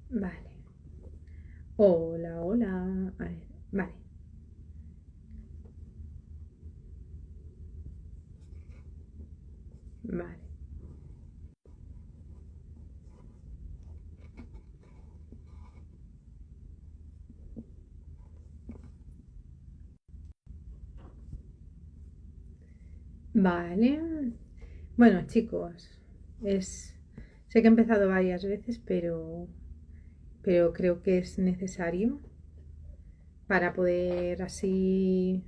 Vale. Hola, hola. A ver, vale. Vale. Vale. Bueno, chicos, es sé que he empezado varias veces, pero creo que es necesario para poder así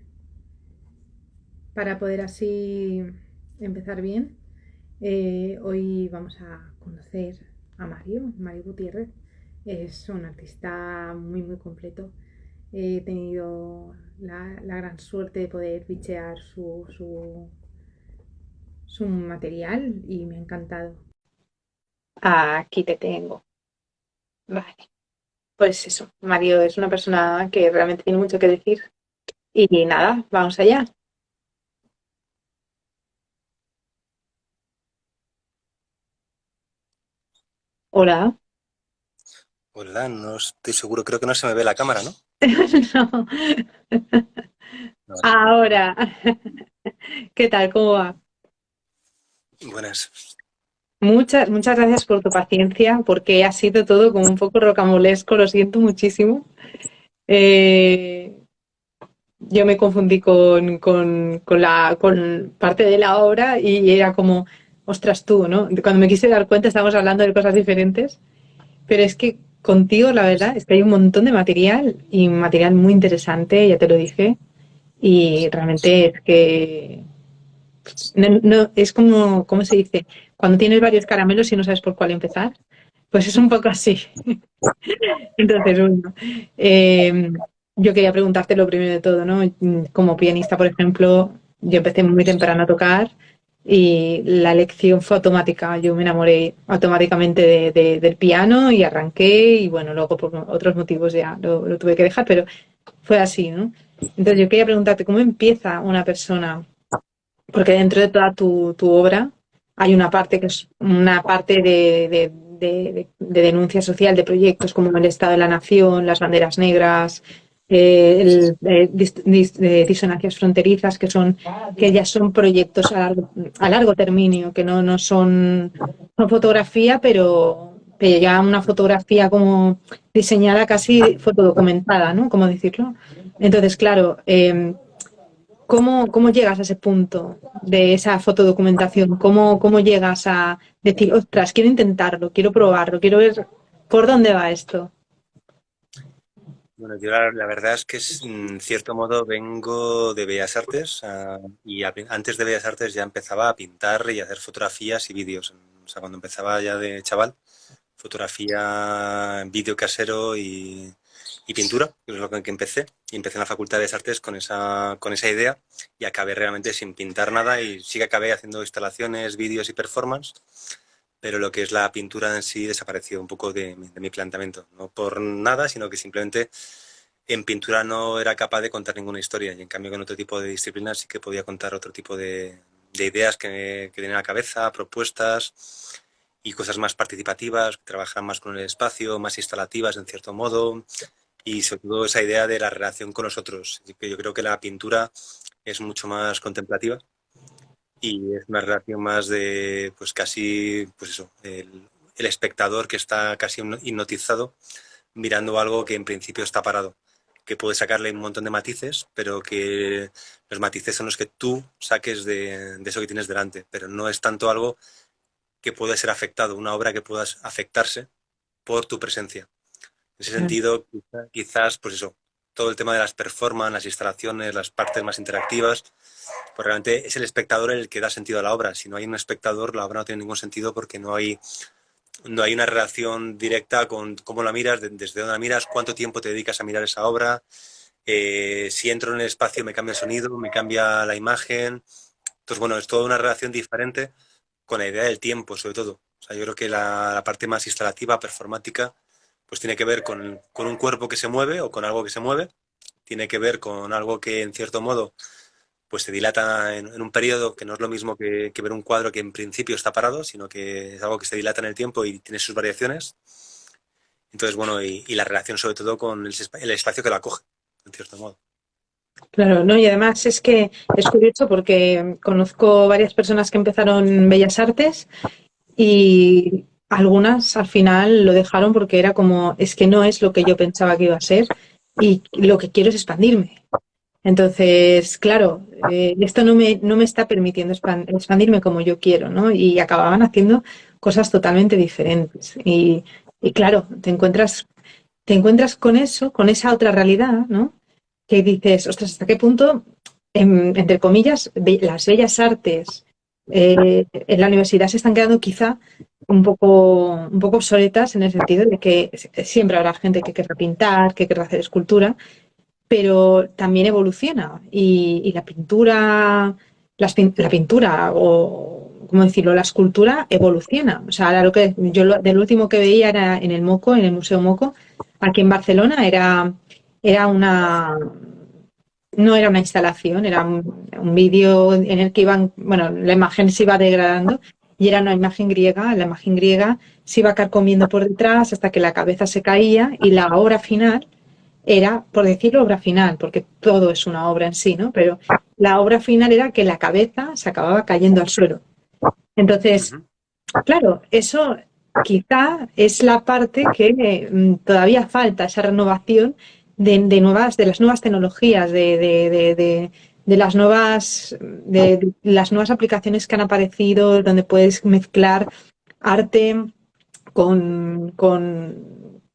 para poder así empezar bien. Hoy vamos a conocer a Mario Gutiérrez. Es un artista muy, muy completo. He tenido la gran suerte de poder bichear su material y me ha encantado. Aquí te tengo. Vale. Pues eso, Mario es una persona que realmente tiene mucho que decir. Y nada, vamos allá. Hola. Hola, no estoy seguro, creo que no se me ve la cámara, ¿no? No. Vale. Ahora. ¿Qué tal? ¿Cómo va? Buenas. Muchas, muchas gracias por tu paciencia, porque ha sido todo como un poco rocambolesco, lo siento muchísimo. Eh, yo me confundí con parte de la obra y era como, ostras tú, ¿no? Cuando me quise dar cuenta estábamos hablando de cosas diferentes, pero es que contigo la verdad es que hay un montón de material y material muy interesante, ya te lo dije, y realmente es que no, no, es como, ¿cómo se dice? Cuando tienes varios caramelos y no sabes por cuál empezar. Pues es un poco así. Entonces, bueno, eh, yo quería preguntarte lo primero de todo, ¿no? Como pianista, por ejemplo, yo empecé muy temprano a tocar y la lección fue automática. Yo me enamoré automáticamente del piano y arranqué y bueno, luego por otros motivos ya lo tuve que dejar, pero fue así, ¿no? Entonces yo quería preguntarte, ¿cómo empieza una persona? Porque dentro de toda tu obra hay una parte que es una parte de denuncia social de proyectos como el Estado de la Nación, las banderas negras, disonancias fronterizas, que ya son proyectos a largo término, que no son fotografía, pero ya una fotografía como diseñada casi fotodocumentada, ¿no? ¿Cómo decirlo? Entonces, claro, ¿cómo llegas a ese punto de esa fotodocumentación? ¿Cómo llegas a decir, ostras, quiero intentarlo, quiero probarlo, quiero ver por dónde va esto? Bueno, yo la verdad es que en cierto modo vengo de Bellas Artes y antes de Bellas Artes ya empezaba a pintar y a hacer fotografías y vídeos. O sea, cuando empezaba ya de chaval, fotografía, vídeo casero y pintura, que es lo con que empecé. Y empecé en la Facultad de Bellas Artes con esa idea y acabé realmente sin pintar nada y sí que acabé haciendo instalaciones, vídeos y performance, pero lo que es la pintura en sí desapareció un poco de mi planteamiento. No por nada, sino que simplemente en pintura no era capaz de contar ninguna historia y en cambio con otro tipo de disciplinas sí que podía contar otro tipo de ideas que tenía en la cabeza, propuestas y cosas más participativas, que trabajaran más con el espacio, más instalativas en cierto modo y sobre todo esa idea de la relación con los otros. Que yo creo que la pintura es mucho más contemplativa y es una relación más de, pues casi, pues eso, el espectador que está casi hipnotizado mirando algo que en principio está parado, que puede sacarle un montón de matices, pero que los matices son los que tú saques de eso que tienes delante, pero no es tanto algo que pueda ser afectado, una obra que pueda afectarse por tu presencia. En ese sentido, quizás, pues eso, todo el tema de las performances, las instalaciones, las partes más interactivas, pues realmente es el espectador el que da sentido a la obra. Si no hay un espectador, la obra no tiene ningún sentido porque no hay una relación directa con cómo la miras, desde dónde la miras, cuánto tiempo te dedicas a mirar esa obra, si entro en el espacio me cambia el sonido, me cambia la imagen. Entonces, bueno, es toda una relación diferente con la idea del tiempo, sobre todo. O sea, yo creo que la parte más instalativa, performática, pues tiene que ver con un cuerpo que se mueve o con algo que se mueve, tiene que ver con algo que en cierto modo pues se dilata en un periodo que no es lo mismo que ver un cuadro que en principio está parado, sino que es algo que se dilata en el tiempo y tiene sus variaciones. Entonces, bueno, y la relación sobre todo con el espacio que lo acoge, en cierto modo. Claro, ¿no? Y además es que es curioso porque conozco varias personas que empezaron en Bellas Artes y algunas al final lo dejaron porque era como, es que no es lo que yo pensaba que iba a ser y lo que quiero es expandirme. Entonces, claro, esto no me está permitiendo expandirme como yo quiero, ¿no? Y acababan haciendo cosas totalmente diferentes. Y claro, te encuentras con eso, con esa otra realidad, ¿no? Que dices, ostras, ¿hasta qué punto, entre comillas, las bellas artes en la universidad se están quedando quizá un poco obsoletas en el sentido de que siempre habrá gente que querrá pintar, que querrá hacer escultura, pero también evoluciona y la pintura, la pintura o, ¿cómo decirlo?, la escultura evoluciona. O sea, ahora del último que veía era en el Moco, en el Museo Moco, aquí en Barcelona, era no era una instalación, era un vídeo en el que iban, bueno, la imagen se iba degradando y era una imagen griega, la imagen griega se iba carcomiendo por detrás hasta que la cabeza se caía y la obra final era, por decirlo, obra final, porque todo es una obra en sí, ¿no? Pero la obra final era que la cabeza se acababa cayendo al suelo. Entonces, Ujú. claro, eso quizá es la parte que todavía falta, esa renovación de las nuevas tecnologías, de las nuevas aplicaciones que han aparecido, donde puedes mezclar arte con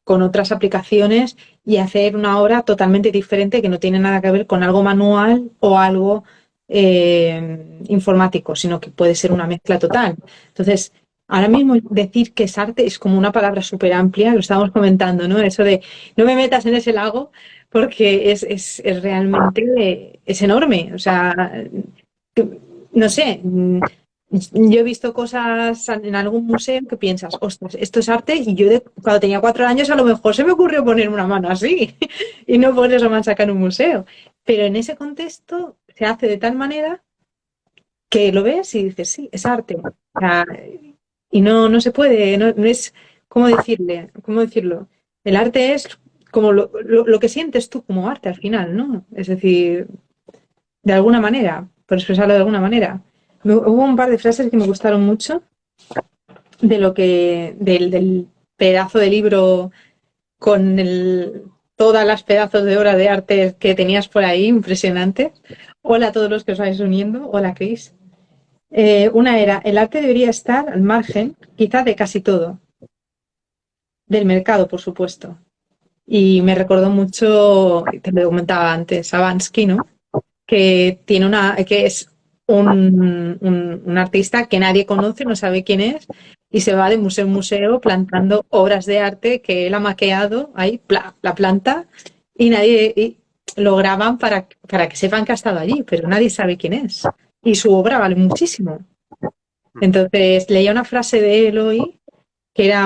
otras aplicaciones y hacer una obra totalmente diferente que no tiene nada que ver con algo manual o algo informático, sino que puede ser una mezcla total. Entonces, ahora mismo decir que es arte es como una palabra súper amplia, lo estábamos comentando, ¿no? Eso de no me metas en ese lago porque es realmente, es enorme. O sea, no sé, yo he visto cosas en algún museo que piensas, ostras, esto es arte y cuando tenía 4 años a lo mejor se me ocurrió poner una mano así y no poner esa mancha en un museo. Pero en ese contexto se hace de tal manera que lo ves y dices, sí, es arte. O sea, y no se puede, no es, ¿cómo decirlo? El arte es como lo que sientes tú como arte al final, ¿no? Es decir, de alguna manera, por expresarlo de alguna manera. Hubo un par de frases que me gustaron mucho del pedazo de libro con todas las pedazos de obra de arte que tenías por ahí, impresionantes. Hola a todos los que os vais uniendo. Hola, Cris. Una era, el arte debería estar al margen, quizá de casi todo, del mercado, por supuesto. Y me recordó mucho, te lo comentaba antes, a Bansky, ¿no? Que es un artista que nadie conoce, no sabe quién es, y se va de museo en museo plantando obras de arte que él ha maqueado, ahí, la planta, y lo graban para que sepan que ha estado allí, pero nadie sabe quién es. Y su obra vale muchísimo. Entonces, leía una frase de él hoy que era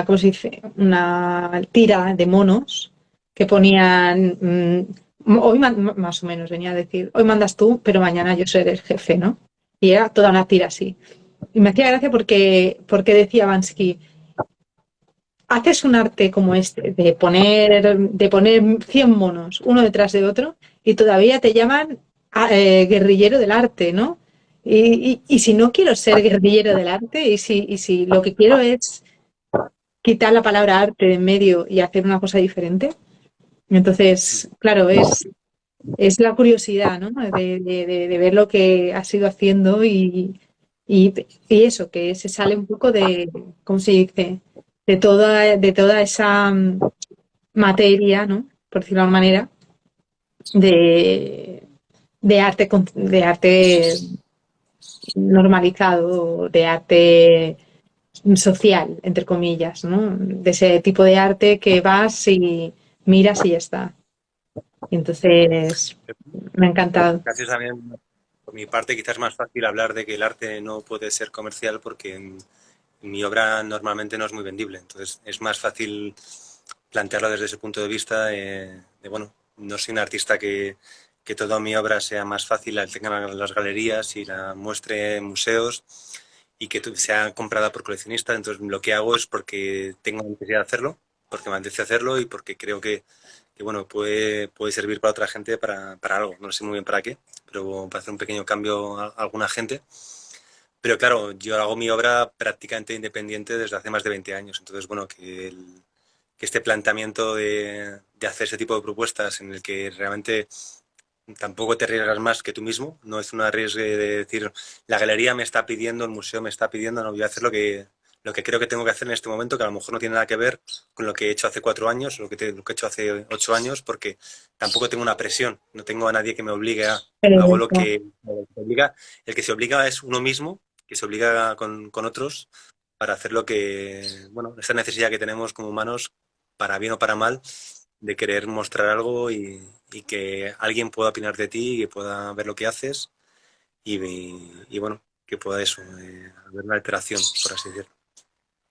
¿cómo se dice? Una tira de monos que ponían, hoy más o menos venía a decir, hoy mandas tú, pero mañana yo seré el jefe, ¿no? Y era toda una tira así. Y me hacía gracia porque decía Bansky, haces un arte como este, de poner 100 monos uno detrás de otro y todavía te llaman guerrillero del arte, ¿no? Y si no quiero ser guerrillero del arte y si lo que quiero es quitar la palabra arte de en medio y hacer una cosa diferente, entonces, claro, es la curiosidad, ¿no? De ver lo que has ido haciendo y, y eso, que se sale un poco de, ¿cómo se dice? De toda esa materia, ¿no? Por decirlo de alguna manera, de, de arte normalizado, de arte social, entre comillas, ¿no? De ese tipo de arte que vas y miras y ya está. Y entonces, me ha encantado. Gracias también. Por mi parte, quizás es más fácil hablar de que el arte no puede ser comercial porque mi obra normalmente no es muy vendible. Entonces, es más fácil plantearlo desde ese punto de vista bueno, no soy un artista que toda mi obra sea más fácil, la tenga en las galerías y la muestre en museos y que sea comprada por coleccionistas. Entonces lo que hago es porque tengo necesidad de hacerlo, porque me apetece hacerlo y porque creo que bueno, puede servir para otra gente para algo. No sé muy bien para qué, pero para hacer un pequeño cambio a alguna gente. Pero claro, yo hago mi obra prácticamente independiente desde hace más de 20 años. Entonces, bueno, que este planteamiento de hacer ese tipo de propuestas en el que realmente tampoco te arriesgas más que tú mismo, no es un arriesgue de decir, la galería me está pidiendo, el museo me está pidiendo, no voy a hacer lo que creo que tengo que hacer en este momento, que a lo mejor no tiene nada que ver con lo que he hecho hace 4 años, lo que he hecho hace 8 años, porque tampoco tengo una presión, no tengo a nadie que me obligue a, hago lo que obliga, el que se obliga es uno mismo, que se obliga con otros para hacer lo que, bueno, esta necesidad que tenemos como humanos, para bien o para mal, de querer mostrar algo y que alguien pueda opinar de ti, que pueda ver lo que haces y bueno, que pueda eso, haber una alteración, por así decirlo.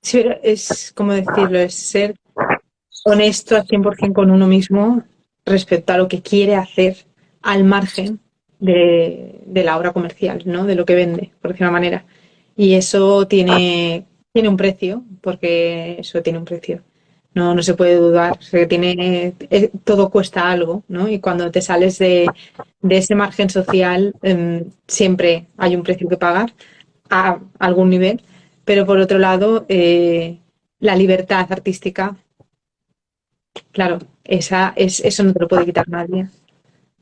Sí, es como decirlo, es ser honesto al 100% con uno mismo respecto a lo que quiere hacer al margen de la obra comercial, ¿no? De lo que vende, por decir una manera. Y eso tiene un precio, porque eso tiene un precio. No, no se puede dudar. O sea, todo cuesta algo, ¿no? Y cuando te sales de ese margen social, siempre hay un precio que pagar a algún nivel. Pero por otro lado, la libertad artística, claro, eso no te lo puede quitar nadie.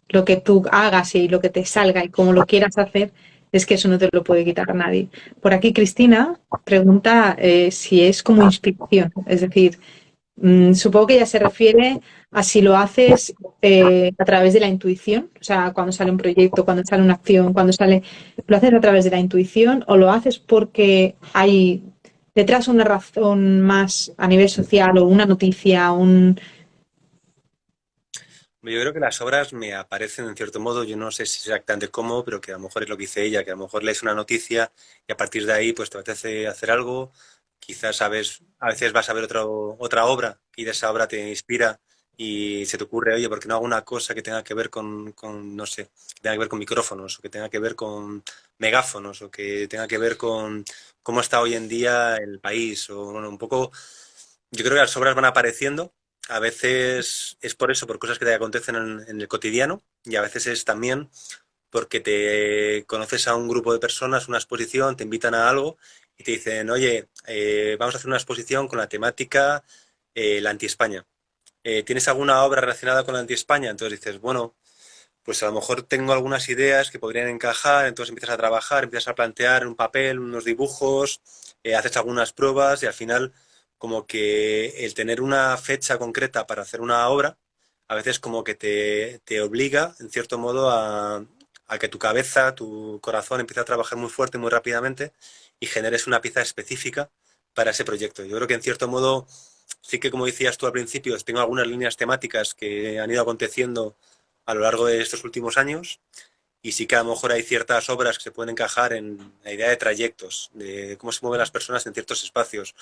Lo que tú hagas y lo que te salga y como lo quieras hacer, es que eso no te lo puede quitar nadie. Por aquí Cristina pregunta si es como inspiración, es decir, supongo que ella se refiere a si lo haces a través de la intuición, o sea, cuando sale un proyecto, cuando sale una acción, ¿lo haces a través de la intuición o lo haces porque hay detrás una razón más a nivel social o una noticia, Yo creo que las obras me aparecen en cierto modo, yo no sé si exactamente cómo, pero que a lo mejor es lo que dice ella, que a lo mejor lees una noticia y a partir de ahí pues te apetece hacer algo, quizás sabes, a veces vas a ver otra obra y de esa obra te inspira y se te ocurre, oye, ¿por qué no hago una cosa que tenga que ver no sé, que tenga que ver con micrófonos o que tenga que ver con megáfonos o que tenga que ver con cómo está hoy en día el país o bueno, un poco, yo creo que las obras van apareciendo. A veces es por eso, por cosas que te acontecen en el cotidiano, y a veces es también porque te conoces a un grupo de personas, una exposición, te invitan a algo y te dicen, oye, vamos a hacer una exposición con la temática la anti-España. ¿Tienes alguna obra relacionada con la anti-España? Entonces dices, bueno, pues a lo mejor tengo algunas ideas que podrían encajar, entonces empiezas a trabajar, empiezas a plantear en un papel unos dibujos, haces algunas pruebas y al final como que el tener una fecha concreta para hacer una obra, a veces como que te obliga, en cierto modo, a que tu cabeza, tu corazón empiece a trabajar muy fuerte, muy rápidamente y generes una pieza específica para ese proyecto. Yo creo que en cierto modo, sí que como decías tú al principio, tengo algunas líneas temáticas que han ido aconteciendo a lo largo de estos últimos años y sí que a lo mejor hay ciertas obras que se pueden encajar en la idea de trayectos, de cómo se mueven las personas en ciertos espacios,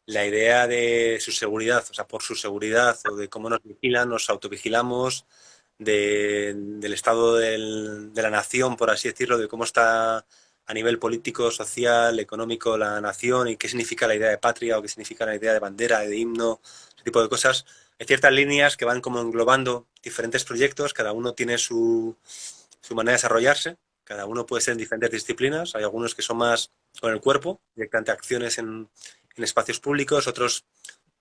la idea de su seguridad, o sea, por su seguridad o de cómo nos vigilan, nos autovigilamos, del estado de la nación, por así decirlo, de cómo está a nivel político, social, económico la nación y qué significa la idea de patria o qué significa la idea de bandera, de himno, ese tipo de cosas. Hay ciertas líneas que van como englobando diferentes proyectos, cada uno tiene su manera de desarrollarse, cada uno puede ser en diferentes disciplinas, hay algunos que son más con el cuerpo, directamente acciones en espacios públicos, otros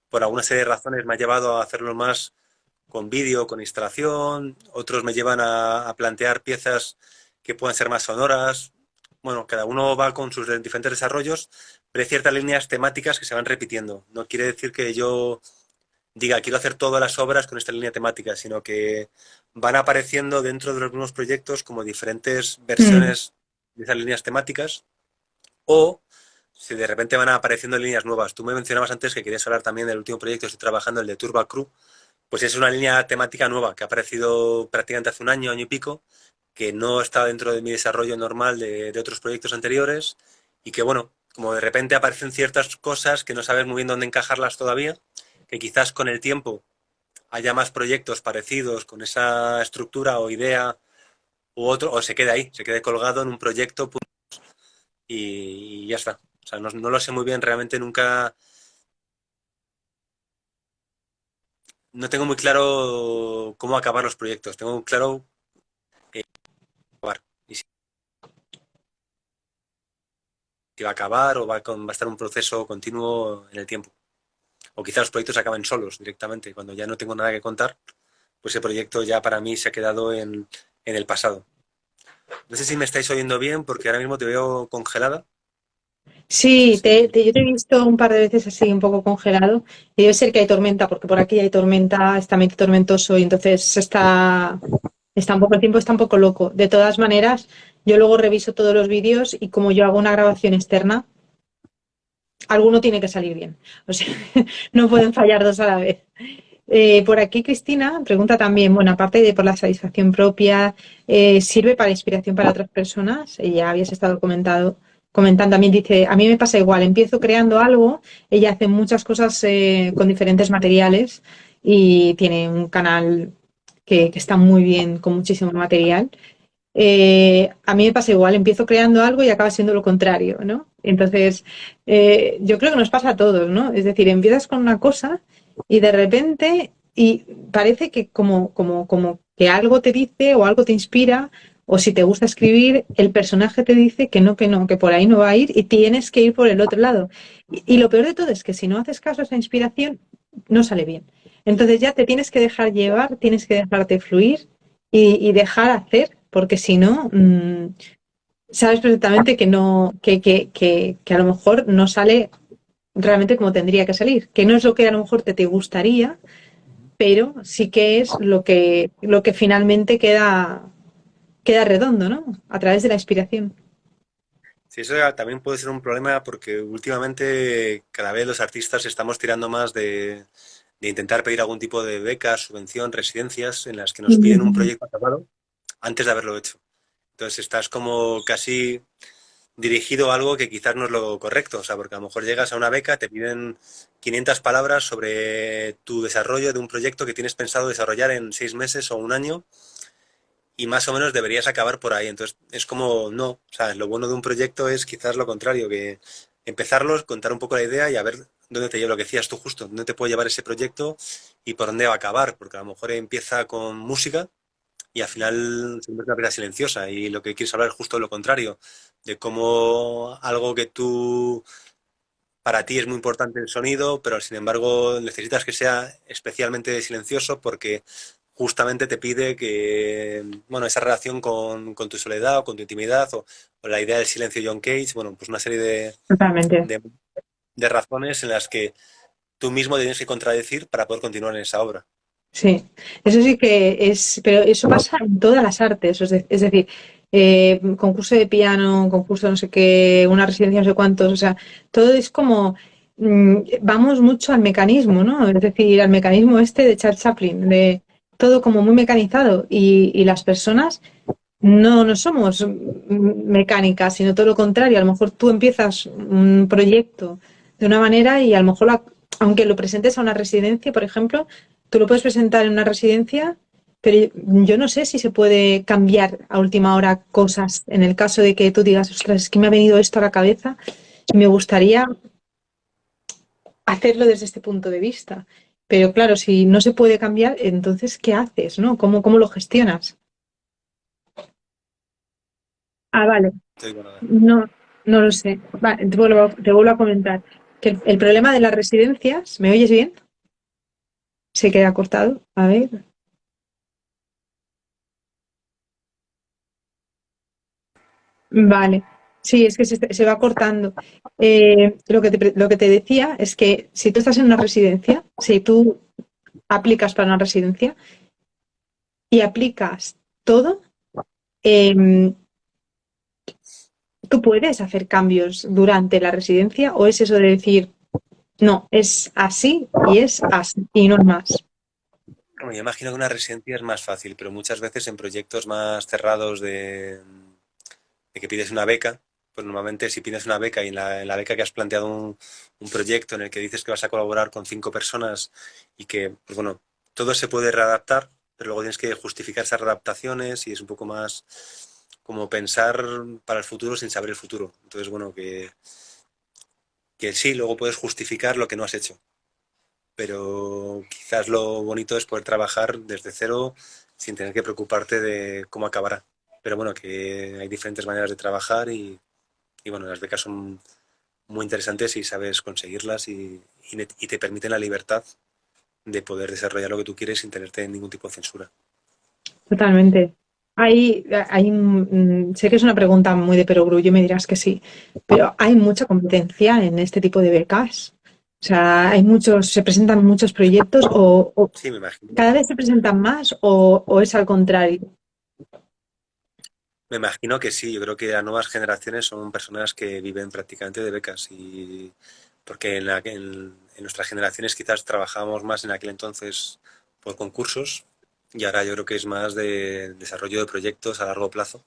por alguna serie de razones me ha llevado a hacerlo más con vídeo, con instalación, otros me llevan a plantear piezas que puedan ser más sonoras. Bueno, cada uno va con sus diferentes desarrollos, pero hay ciertas líneas temáticas que se van repitiendo. No quiere decir que yo diga quiero hacer todas las obras con esta línea temática, sino que van apareciendo dentro de los mismos proyectos como diferentes mm, versiones de esas líneas temáticas o si de repente van apareciendo líneas nuevas. Tú me mencionabas antes que querías hablar también del último proyecto que estoy trabajando, el de Turba Crew, pues es una línea temática nueva que ha aparecido prácticamente hace un año, año y pico, que no está dentro de mi desarrollo normal de otros proyectos anteriores y que, bueno, como de repente aparecen ciertas cosas que no sabes muy bien dónde encajarlas todavía, que quizás con el tiempo haya más proyectos parecidos con esa estructura o idea u otro, o se quede ahí, se quede colgado en un proyecto y ya está. O sea, no lo sé muy bien, realmente nunca, no tengo muy claro cómo acabar los proyectos, tengo muy claro acabar. Y si va a acabar o va a estar un proceso continuo en el tiempo. O quizás los proyectos acaben solos directamente. Cuando ya no tengo nada que contar, pues el proyecto ya para mí se ha quedado en el pasado. No sé si me estáis oyendo bien porque ahora mismo te veo congelada. No sé Sí, si... yo te he visto un par de veces así un poco congelado y debe ser que hay tormenta, porque por aquí hay tormenta, está medio tormentoso y entonces está un poco, el tiempo está un poco loco. De todas maneras, yo luego reviso todos los vídeos y como yo hago una grabación externa, alguno tiene que salir bien. O sea, no pueden fallar dos a la vez. Por aquí Cristina pregunta también, bueno, aparte de por la satisfacción propia, ¿sirve para inspiración para otras personas? Ya habías estado comentando, también dice, a mí me pasa igual, empiezo creando algo, ella hace muchas cosas con diferentes materiales y tiene un canal que está muy bien, con muchísimo material. A mí me pasa igual, empiezo creando algo y acaba siendo lo contrario, ¿no? Entonces, yo creo que nos pasa a todos, ¿no? Es decir, empiezas con una cosa y de repente, y parece que como que algo te dice o algo te inspira, o si te gusta escribir, el personaje te dice que no, que por ahí no va a ir y tienes que ir por el otro lado. Y lo peor de todo es que si no haces caso a esa inspiración, no sale bien. Entonces ya te tienes que dejar llevar, tienes que dejarte fluir y dejar hacer, porque si no, sabes perfectamente que no, que a lo mejor no sale realmente como tendría que salir, que no es lo que a lo mejor te gustaría, pero sí que es lo que finalmente queda redondo, ¿no? A través de la inspiración. Sí, eso ya también puede ser un problema porque últimamente cada vez los artistas estamos tirando más de intentar pedir algún tipo de beca, subvención, residencias en las que nos piden un proyecto acabado antes de haberlo hecho. Entonces estás como casi dirigido a algo que quizás no es lo correcto, o sea, porque a lo mejor llegas a una beca, te piden 500 palabras sobre tu desarrollo de un proyecto que tienes pensado desarrollar en 6 meses o un año y más o menos deberías acabar por ahí. Entonces es como, no, o sea, lo bueno de un proyecto es quizás lo contrario, que empezarlos, contar un poco la idea y a ver dónde te lleva lo que decías tú justo, dónde te puede llevar ese proyecto y por dónde va a acabar, porque a lo mejor empieza con música y al final siempre es una pieza silenciosa y lo que quieres hablar es justo lo contrario, de cómo algo que tú, para ti es muy importante el sonido, pero sin embargo necesitas que sea especialmente silencioso porque justamente te pide que, bueno, esa relación con tu soledad o con tu intimidad o la idea del silencio de John Cage, bueno, pues una serie Totalmente. de, de razones en las que tú mismo te tienes que contradecir para poder continuar en esa obra. Sí, eso sí que es, pero eso pasa en todas las artes, es decir, concurso de piano, concurso no sé qué, una residencia no sé cuántos, o sea, todo es como, vamos mucho al mecanismo, ¿no? Es decir, al mecanismo este de Charles Chaplin, de todo como muy mecanizado y las personas no somos mecánicas, sino todo lo contrario, a lo mejor tú empiezas un proyecto de una manera y a lo mejor aunque lo presentes a una residencia, por ejemplo, tú lo puedes presentar en una residencia, pero yo no sé si se puede cambiar a última hora cosas en el caso de que tú digas, ostras, es que me ha venido esto a la cabeza y me gustaría hacerlo desde este punto de vista. Pero claro, si no se puede cambiar, entonces, ¿qué haces, no? ¿Cómo lo gestionas? Ah, vale. Entonces, bueno, No, no lo sé. Vale, te vuelvo a comentar que el problema de las residencias, ¿me oyes bien? Se queda cortado. A ver. Vale. Sí, es que se va cortando. Lo que te decía es que si tú estás en una residencia, si tú aplicas para una residencia y aplicas todo, eh, tú puedes hacer cambios durante la residencia o es eso de decir, no, es así y es así y no es más. bueno, yo imagino que una residencia es más fácil, pero muchas veces en proyectos más cerrados de que pides una beca, pues normalmente si pides una beca y en la beca que has planteado un proyecto en el que dices que vas a colaborar con 5 personas y que, pues bueno, todo se puede readaptar, pero luego tienes que justificar esas readaptaciones y es un poco más como pensar para el futuro sin saber el futuro. Entonces, bueno, que que sí, luego puedes justificar lo que no has hecho, pero quizás lo bonito es poder trabajar desde cero sin tener que preocuparte de cómo acabará. Pero bueno, que hay diferentes maneras de trabajar y bueno, las becas son muy interesantes si sabes conseguirlas y te permiten la libertad de poder desarrollar lo que tú quieres sin tenerte ningún tipo de censura. Totalmente. Sé que es una pregunta muy de perogrullo, me dirás que sí, pero hay mucha competencia en este tipo de becas. O sea, se presentan muchos proyectos o Sí, me imagino. cada vez se presentan más o es al contrario. Me imagino que sí, yo creo que las nuevas generaciones son personas que viven prácticamente de becas y porque en nuestras generaciones quizás trabajábamos más en aquel entonces por concursos y ahora yo creo que es más de desarrollo de proyectos a largo plazo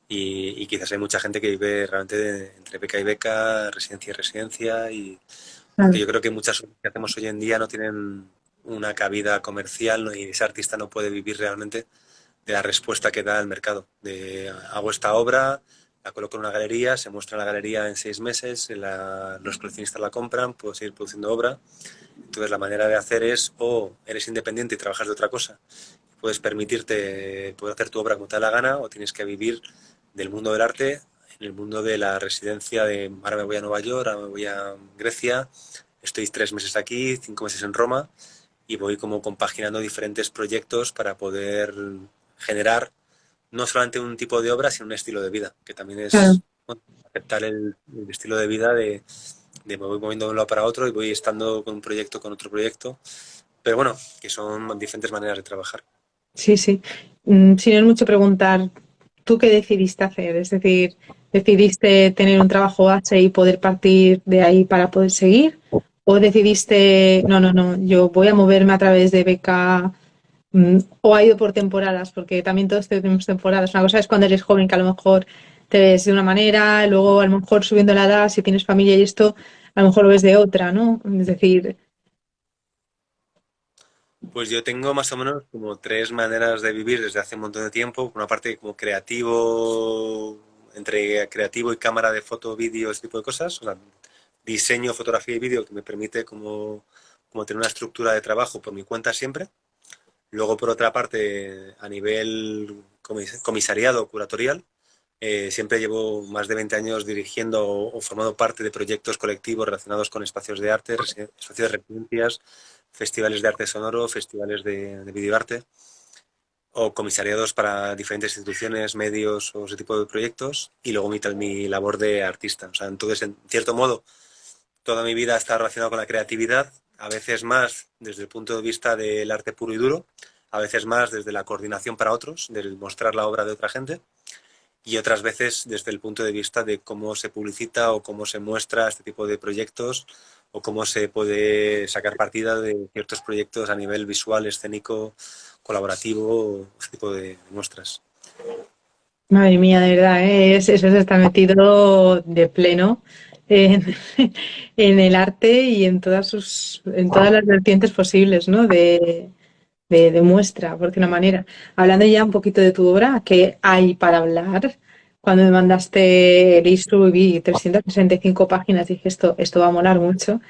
y quizás hay mucha gente que vive realmente entre beca y beca, residencia y residencia y porque Claro, yo creo que muchas cosas que hacemos hoy en día no tienen una cabida comercial, ¿no? Y ese artista no puede vivir realmente de la respuesta que da el mercado. De hago esta obra, la coloco en una galería, se muestra en la galería en 6 meses, los coleccionistas la compran, puedo seguir produciendo obra. Entonces la manera de hacer es o eres independiente y trabajas de otra cosa, puedes permitirte poder hacer tu obra como te da la gana o tienes que vivir del mundo del arte, en el mundo de la residencia de ahora me voy a Nueva York, ahora me voy a Grecia, estoy 3 meses aquí, 5 meses en Roma y voy como compaginando diferentes proyectos para poder generar no solamente un tipo de obra, sino un estilo de vida, que también claro. es bueno, aceptar el estilo de vida de me voy moviendo de un lado para otro y voy estando con un proyecto, con otro proyecto, pero bueno, que son diferentes maneras de trabajar. Sí, sí. Si no es mucho preguntar, ¿tú qué decidiste hacer? Es decir, ¿decidiste tener un trabajo base y poder partir de ahí para poder seguir? ¿O decidiste, no, no, no, yo voy a moverme a través de beca, o ha ido por temporadas? Porque también todos tenemos temporadas. Una cosa es cuando eres joven, que a lo mejor te ves de una manera, luego a lo mejor subiendo la edad, si tienes familia y esto, a lo mejor lo ves de otra, ¿no? Es decir, Pues yo tengo más o menos como tres maneras de vivir desde hace un montón de tiempo. Por una parte como creativo, entre creativo y cámara de foto, vídeo, ese tipo de cosas. O sea, diseño, fotografía y vídeo que me permite como tener una estructura de trabajo por mi cuenta siempre. Luego, por otra parte, a nivel comisariado, curatorial, siempre llevo más de 20 años dirigiendo o formando parte de proyectos colectivos relacionados con espacios de arte, espacios de residencias, festivales de arte sonoro, festivales de videoarte o comisariados para diferentes instituciones, medios o ese tipo de proyectos y luego mi labor de artista. O sea, entonces, en cierto modo, toda mi vida está relacionada con la creatividad, a veces más desde el punto de vista del arte puro y duro, a veces más desde la coordinación para otros, del mostrar la obra de otra gente y otras veces desde el punto de vista de cómo se publicita o cómo se muestra este tipo de proyectos o cómo se puede sacar partida de ciertos proyectos a nivel visual, escénico, colaborativo, este tipo de muestras. madre mía, de verdad, ¿eh? Eso se está metido de pleno en, en el arte y en todas las vertientes posibles, ¿no? De muestra, por decir una manera. Hablando ya un poquito de tu obra, ¿qué hay para hablar? Cuando me mandaste el issue y vi 365 páginas, dije esto va a molar mucho.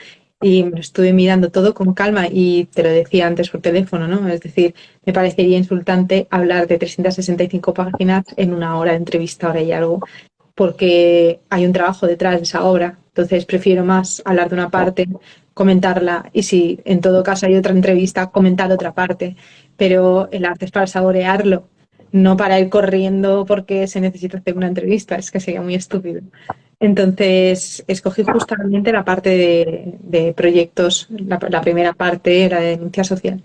Y me lo estuve mirando todo con calma y te lo decía antes por teléfono, ¿no? Es decir, me parecería insultante hablar de 365 páginas en una hora de entrevista, hora y algo, porque hay un trabajo detrás de esa obra. Entonces prefiero más hablar de una parte, comentarla y si en todo caso hay otra entrevista, comentar otra parte. Pero el arte es para saborearlo, no para ir corriendo porque se necesita hacer una entrevista, es que sería muy estúpido. Entonces escogí justamente la parte de proyectos, la primera parte, la de denuncia social,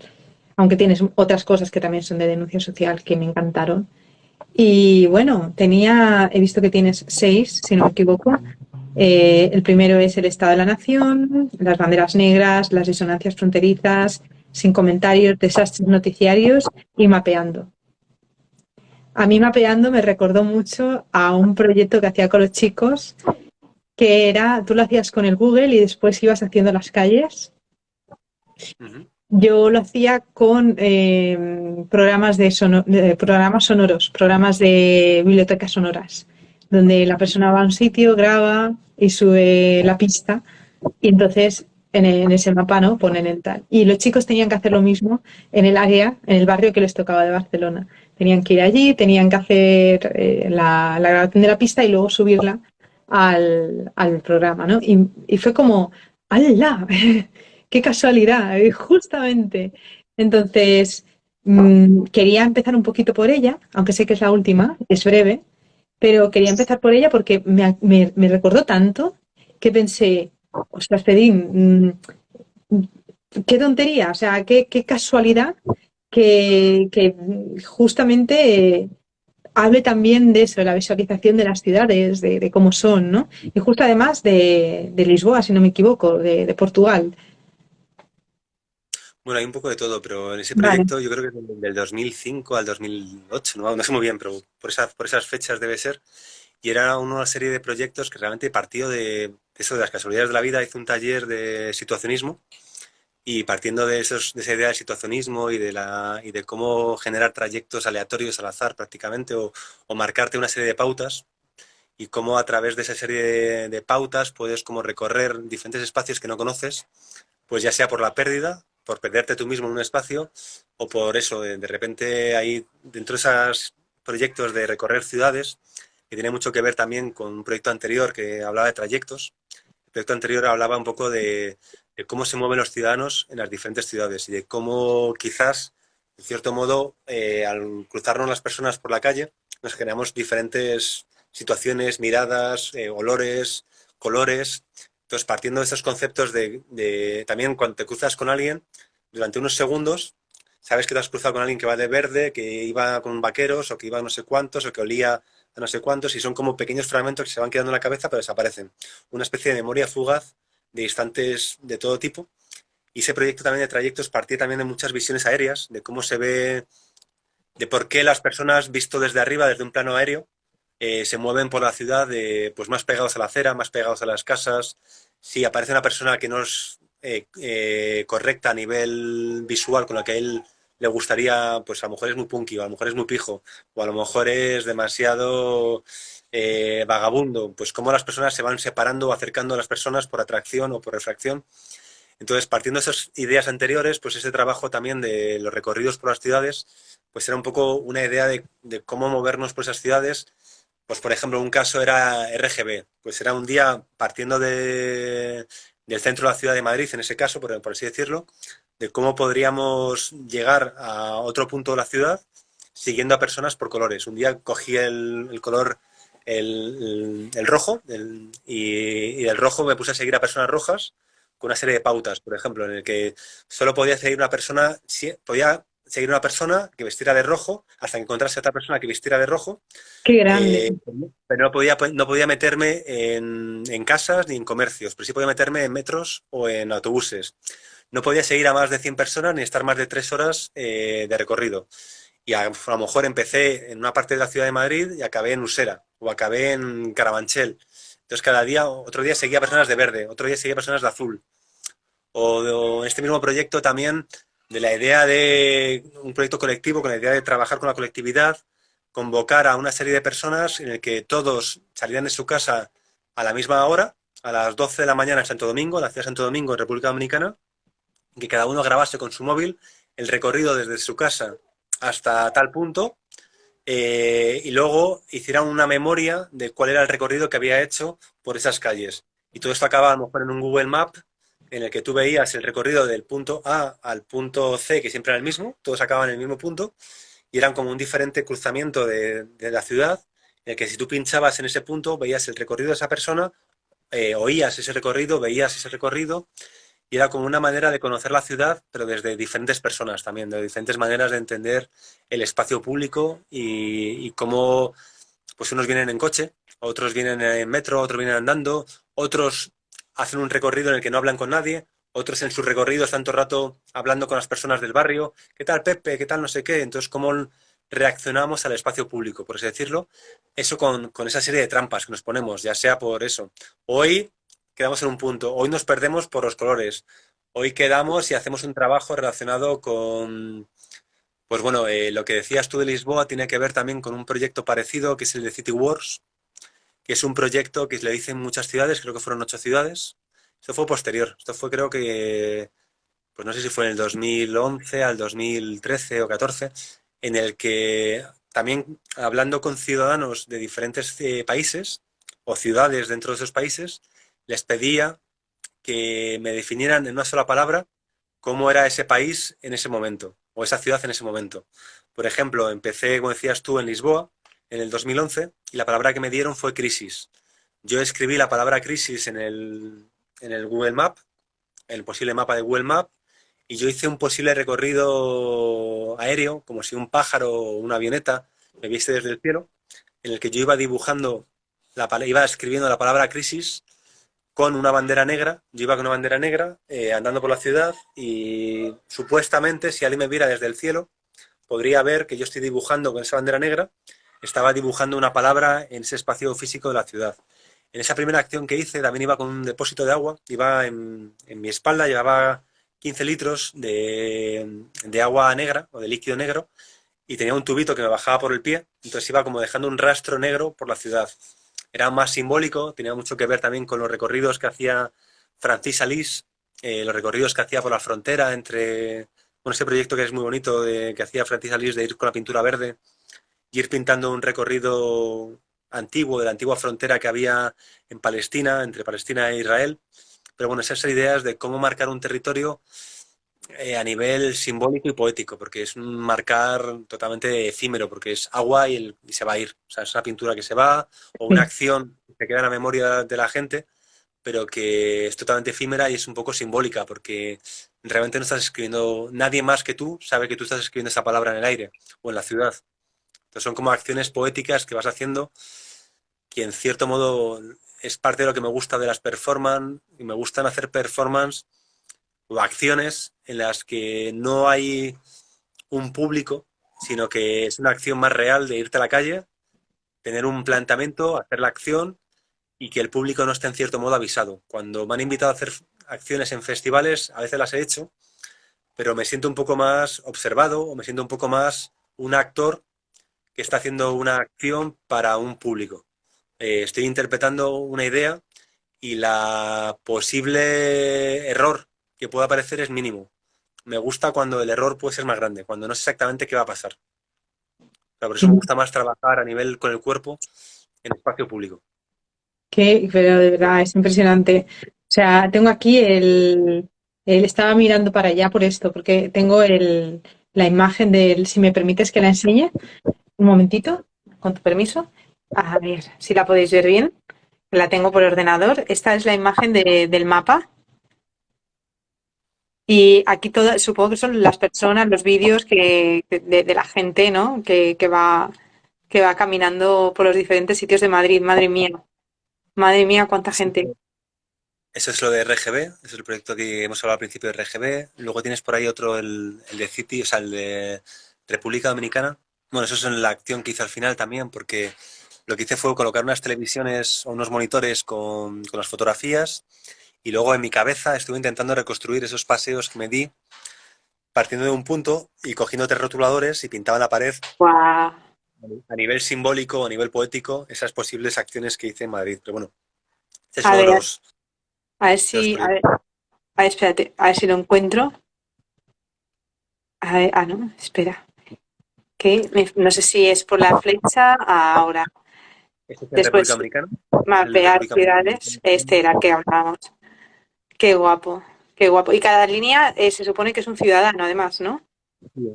aunque tienes otras cosas que también son de denuncia social que me encantaron. Y bueno, he visto que tienes 6, si no me equivoco. El primero es el Estado de la Nación, las banderas negras, las disonancias fronterizas, sin comentarios, desastres noticiarios y mapeando. A mí mapeando me recordó mucho a un proyecto que hacía con los chicos, que era, tú lo hacías con el Google y después ibas haciendo las calles. Uh -huh. Yo lo hacía con programas sonoros, programas de bibliotecas sonoras, donde la persona va a un sitio, graba y sube la pista Y entonces en ese mapa, ¿no? Ponen el tal. Y los chicos tenían que hacer lo mismo en el área, en el barrio que les tocaba de Barcelona. Tenían que ir allí, tenían que hacer la grabación de la pista y luego subirla al programa, ¿no? Y fue como, ¡hala! ¡Qué casualidad! Justamente. Entonces, quería empezar un poquito por ella, aunque sé que es la última, es breve, pero quería empezar por ella porque me recordó tanto que pensé, ostras, Pedín, qué tontería, o sea, qué casualidad que justamente hable también de eso, de la visualización de las ciudades, de cómo son, ¿no? Y justo además de Lisboa, si no me equivoco, de Portugal. Bueno, hay un poco de todo, pero en ese Vale, proyecto yo creo que del 2005 al 2008, no sé muy bien, pero por esas fechas debe ser. Y era una serie de proyectos que realmente partió de eso, de las casualidades de la vida. Hice un taller de situacionismo y partiendo de, de esa idea de situacionismo y de cómo generar trayectos aleatorios al azar prácticamente o marcarte una serie de pautas y cómo a través de esa serie de pautas puedes como recorrer diferentes espacios que no conoces, pues ya sea por la pérdida, por perderte tú mismo en un espacio o por eso, de repente ahí dentro de esos proyectos de recorrer ciudades, que tiene mucho que ver también con un proyecto anterior que hablaba de trayectos. El proyecto anterior hablaba un poco de cómo se mueven los ciudadanos en las diferentes ciudades y de cómo quizás, en cierto modo, al cruzarnos las personas por la calle, nos generamos diferentes situaciones, miradas, olores, colores. Entonces, partiendo de esos conceptos también cuando te cruzas con alguien, durante unos segundos, sabes que te has cruzado con alguien que va de verde, que iba con vaqueros, o que iba a no sé cuántos, o que olía a no sé cuántos, y son como pequeños fragmentos que se van quedando en la cabeza, pero desaparecen. Una especie de memoria fugaz de instantes de todo tipo. Y ese proyecto también de trayectos partía también de muchas visiones aéreas, de cómo se ve, de por qué las personas, visto desde arriba, desde un plano aéreo, se mueven por la ciudad pues más pegados a la acera, más pegados a las casas. Si aparece una persona que no es correcta a nivel visual, con la que a él le gustaría, pues a lo mejor es muy punky, o a lo mejor es muy pijo, o a lo mejor es demasiado vagabundo, pues cómo las personas se van separando o acercando a las personas por atracción o por refracción. Entonces, partiendo de esas ideas anteriores, pues ese trabajo también de los recorridos por las ciudades, pues era un poco una idea de cómo movernos por esas ciudades. Pues, por ejemplo, un caso era RGB. Pues era un día partiendo del centro de la ciudad de Madrid, en ese caso, por así decirlo, de cómo podríamos llegar a otro punto de la ciudad siguiendo a personas por colores. Un día cogí el color, el rojo, y del rojo me puse a seguir a personas rojas con una serie de pautas, por ejemplo, en el que solo podía seguir una persona, podía seguir una persona que vistiera de rojo hasta que encontrase a otra persona que vistiera de rojo, qué grande. eh, pero no podía meterme en casas ni en comercios, pero sí podía meterme en metros o en autobuses. No podía seguir a más de 100 personas ni estar más de 3 horas de recorrido. Y a lo mejor empecé en una parte de la ciudad de Madrid y acabé en Usera o acabé en Carabanchel. Entonces cada día, otro día seguía personas de verde, otro día seguía personas de azul. O este mismo proyecto también de la idea de un proyecto colectivo, con la idea de trabajar con la colectividad, convocar a una serie de personas en el que todos salieran de su casa a la misma hora, a las 12 de la mañana en Santo Domingo, en la ciudad de Santo Domingo, en República Dominicana, y que cada uno grabase con su móvil el recorrido desde su casa hasta tal punto, y luego hicieran una memoria de cuál era el recorrido que había hecho por esas calles. Y todo esto acaba a lo mejor en un Google Map en el que tú veías el recorrido del punto A al punto C, que siempre era el mismo, todos acababan en el mismo punto, y eran como un diferente cruzamiento de la ciudad, en el que si tú pinchabas en ese punto, veías el recorrido de esa persona, oías ese recorrido, veías ese recorrido, y era como una manera de conocer la ciudad, pero desde diferentes personas también, de diferentes maneras de entender el espacio público y cómo pues unos vienen en coche, otros vienen en metro, otros vienen andando, otros hacen un recorrido en el que no hablan con nadie, otros en sus recorridos tanto rato hablando con las personas del barrio, ¿qué tal Pepe? ¿Qué tal no sé qué? Entonces, ¿cómo reaccionamos al espacio público, por así decirlo? Eso con esa serie de trampas que nos ponemos, ya sea por eso. Hoy quedamos en un punto, hoy nos perdemos por los colores, hoy quedamos y hacemos un trabajo relacionado con, pues bueno, lo que decías tú de Lisboa tiene que ver también con un proyecto parecido que es el de City Wars, que es un proyecto que le dicen muchas ciudades, creo que fueron 8 ciudades. Esto fue posterior. Esto fue creo que, pues no sé si fue en el 2011 al 2013 o 14, en el que también hablando con ciudadanos de diferentes países o ciudades dentro de esos países, les pedía que me definieran en una sola palabra cómo era ese país en ese momento o esa ciudad en ese momento. Por ejemplo, empecé, como decías tú, en Lisboa en el 2011 y la palabra que me dieron fue crisis. Yo escribí la palabra crisis en el Google Map, en el posible mapa de Google Map, y yo hice un posible recorrido aéreo, como si un pájaro o una avioneta me viese desde el cielo, en el que yo iba dibujando, iba escribiendo la palabra crisis con una bandera negra. Yo iba con una bandera negra andando por la ciudad y supuestamente si alguien me viera desde el cielo podría ver que yo estoy dibujando con esa bandera negra, estaba dibujando una palabra en ese espacio físico de la ciudad. En esa primera acción que hice también iba con un depósito de agua, iba en mi espalda, llevaba 15 litros de agua negra o de líquido negro y tenía un tubito que me bajaba por el pie, entonces iba como dejando un rastro negro por la ciudad. Era más simbólico, tenía mucho que ver también con los recorridos que hacía Francis Alís, los recorridos que hacía por la frontera entre, bueno, ese proyecto que es muy bonito que hacía Francis Alís de ir con la pintura verde y ir pintando un recorrido antiguo, de la antigua frontera que había en Palestina, entre Palestina e Israel. Pero bueno, esas ideas de cómo marcar un territorio a nivel simbólico y poético, porque es un marcar totalmente efímero, porque es agua y se va a ir. O sea, es una pintura que se va o una Sí. acción que se queda en la memoria de la gente, pero que es totalmente efímera y es un poco simbólica, porque realmente no estás escribiendo, nadie más que tú sabe que tú estás escribiendo esa palabra en el aire o en la ciudad. Entonces son como acciones poéticas que vas haciendo que en cierto modo es parte de lo que me gusta de las performance y me gustan hacer performance o acciones en las que no hay un público, sino que es una acción más real de irte a la calle, tener un planteamiento, hacer la acción y que el público no esté en cierto modo avisado. Cuando me han invitado a hacer acciones en festivales, a veces las he hecho, pero me siento un poco más observado o me siento un poco más un actor que está haciendo una acción para un público. Estoy interpretando una idea y la posible error que pueda aparecer es mínimo. Me gusta cuando el error puede ser más grande, cuando no sé exactamente qué va a pasar. Pero por eso me gusta más trabajar a nivel con el cuerpo en espacio público. Pero de verdad es impresionante. O sea, tengo aquí estaba mirando para allá por esto, porque tengo la imagen si me permites que la enseñe, un momentito, con tu permiso. A ver si la podéis ver bien. La tengo por ordenador. Esta es la imagen del mapa. Y aquí supongo que son las personas, los vídeos de la gente, ¿no? Que va caminando por los diferentes sitios de Madrid. Madre mía. Madre mía, cuánta gente. Eso es lo de RGB, es el proyecto que hemos hablado al principio de RGB. Luego tienes por ahí otro, el de City, o sea, el de República Dominicana. Bueno, eso es en la acción que hice al final también, porque lo que hice fue colocar unas televisiones o unos monitores con las fotografías y luego en mi cabeza estuve intentando reconstruir esos paseos que me di partiendo de un punto y cogiendo tres rotuladores y pintaba en la pared Guau. a nivel simbólico o a nivel poético esas posibles acciones que hice en Madrid. Pero bueno, ese es A uno ver, de los proyectos. a ver, espérate, a ver si lo encuentro. A ver, no, espera. No sé si es por la flecha ahora. Este es en República Después, Dominicana. Es el de mapear República ciudades. Este era el que hablábamos. Qué guapo, qué guapo. Y cada línea se supone que es un ciudadano, además, ¿no?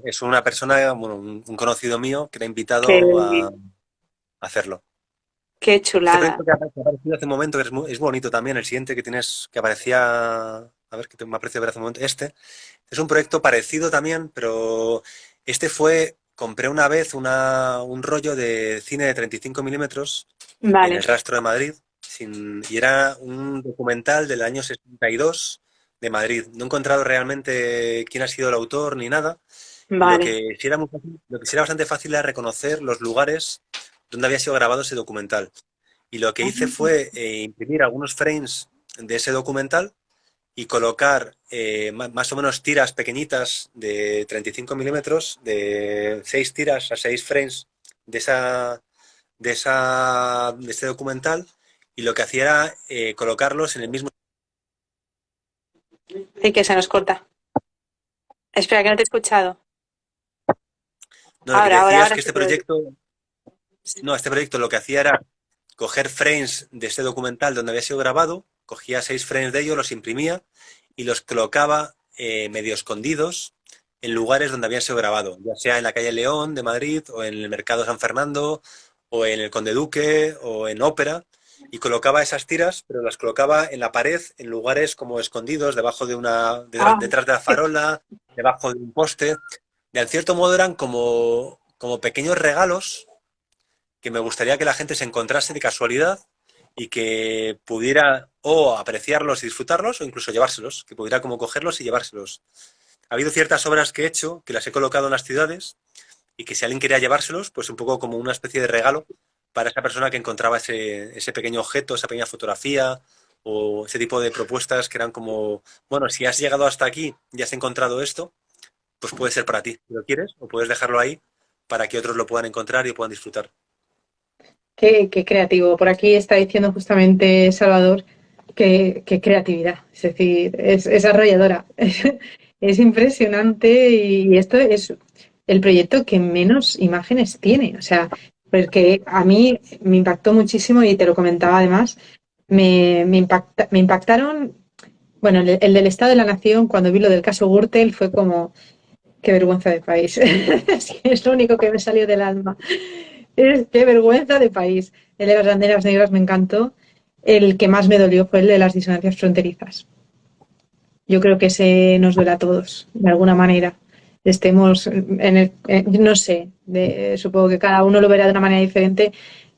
Es una persona, bueno, un conocido mío que le ha Qué, invitado a hacerlo. qué Este chulada. proyecto que ha aparecido hace un momento, que es bonito también, el siguiente que tienes, que aparecía, a ver, que me ha parecido ver hace un momento, este, es un proyecto parecido también, pero este fue, compré una vez un rollo de cine de 35 milímetros en Vale, el Rastro de Madrid, y era un documental del año 62 de Madrid. No he encontrado realmente quién ha sido el autor ni nada. vale. Lo que sí era bastante fácil era reconocer los lugares donde había sido grabado ese documental. Y lo que hice fue imprimir algunos frames de ese documental y colocar más o menos tiras pequeñitas de 35 milímetros, de 6 tiras a 6 frames de, de ese documental. Y lo que hacía era colocarlos en el mismo Y que se nos corta. Espera, que no te he escuchado. No, lo que te decía es Ahora que sí te oigo. este proyecto lo que hacía era coger frames de este documental donde había sido grabado, cogía 6 frames de ellos, los imprimía y los colocaba medio escondidos en lugares donde habían sido grabados, ya sea en la calle León de Madrid, o en el Mercado San Fernando, o en el Conde Duque, o en Ópera, y colocaba esas tiras, pero las colocaba en la pared, en lugares como escondidos, debajo de Ah, detrás de la farola, debajo de un poste. De cierto modo eran como pequeños regalos que me gustaría que la gente se encontrase de casualidad y que pudiera o apreciarlos y disfrutarlos o incluso llevárselos, que pudiera como cogerlos y llevárselos. Ha habido ciertas obras que he hecho que las he colocado en las ciudades y que si alguien quería llevárselos, pues un poco como una especie de regalo para esa persona que encontraba ese pequeño objeto, esa pequeña fotografía o ese tipo de propuestas que eran como, bueno, si has llegado hasta aquí y has encontrado esto, pues puede ser para ti, si lo quieres, o puedes dejarlo ahí para que otros lo puedan encontrar y puedan disfrutar. qué creativo. Por aquí está diciendo justamente Salvador que creatividad. Es decir, es arrolladora. Es impresionante y esto es el proyecto que menos imágenes tiene. O sea, porque a mí me impactó muchísimo y te lo comentaba además. Me impactaron. Bueno, el del Estado de la Nación, cuando vi lo del caso Gürtel, fue como, qué vergüenza de país. Es lo único que me salió del alma. Qué vergüenza de país. El de las banderas negras me encantó. El que más me dolió fue el de las disonancias fronterizas. Yo creo que ese nos duele a todos, de alguna manera. Estemos no sé, supongo que cada uno lo verá de una manera diferente,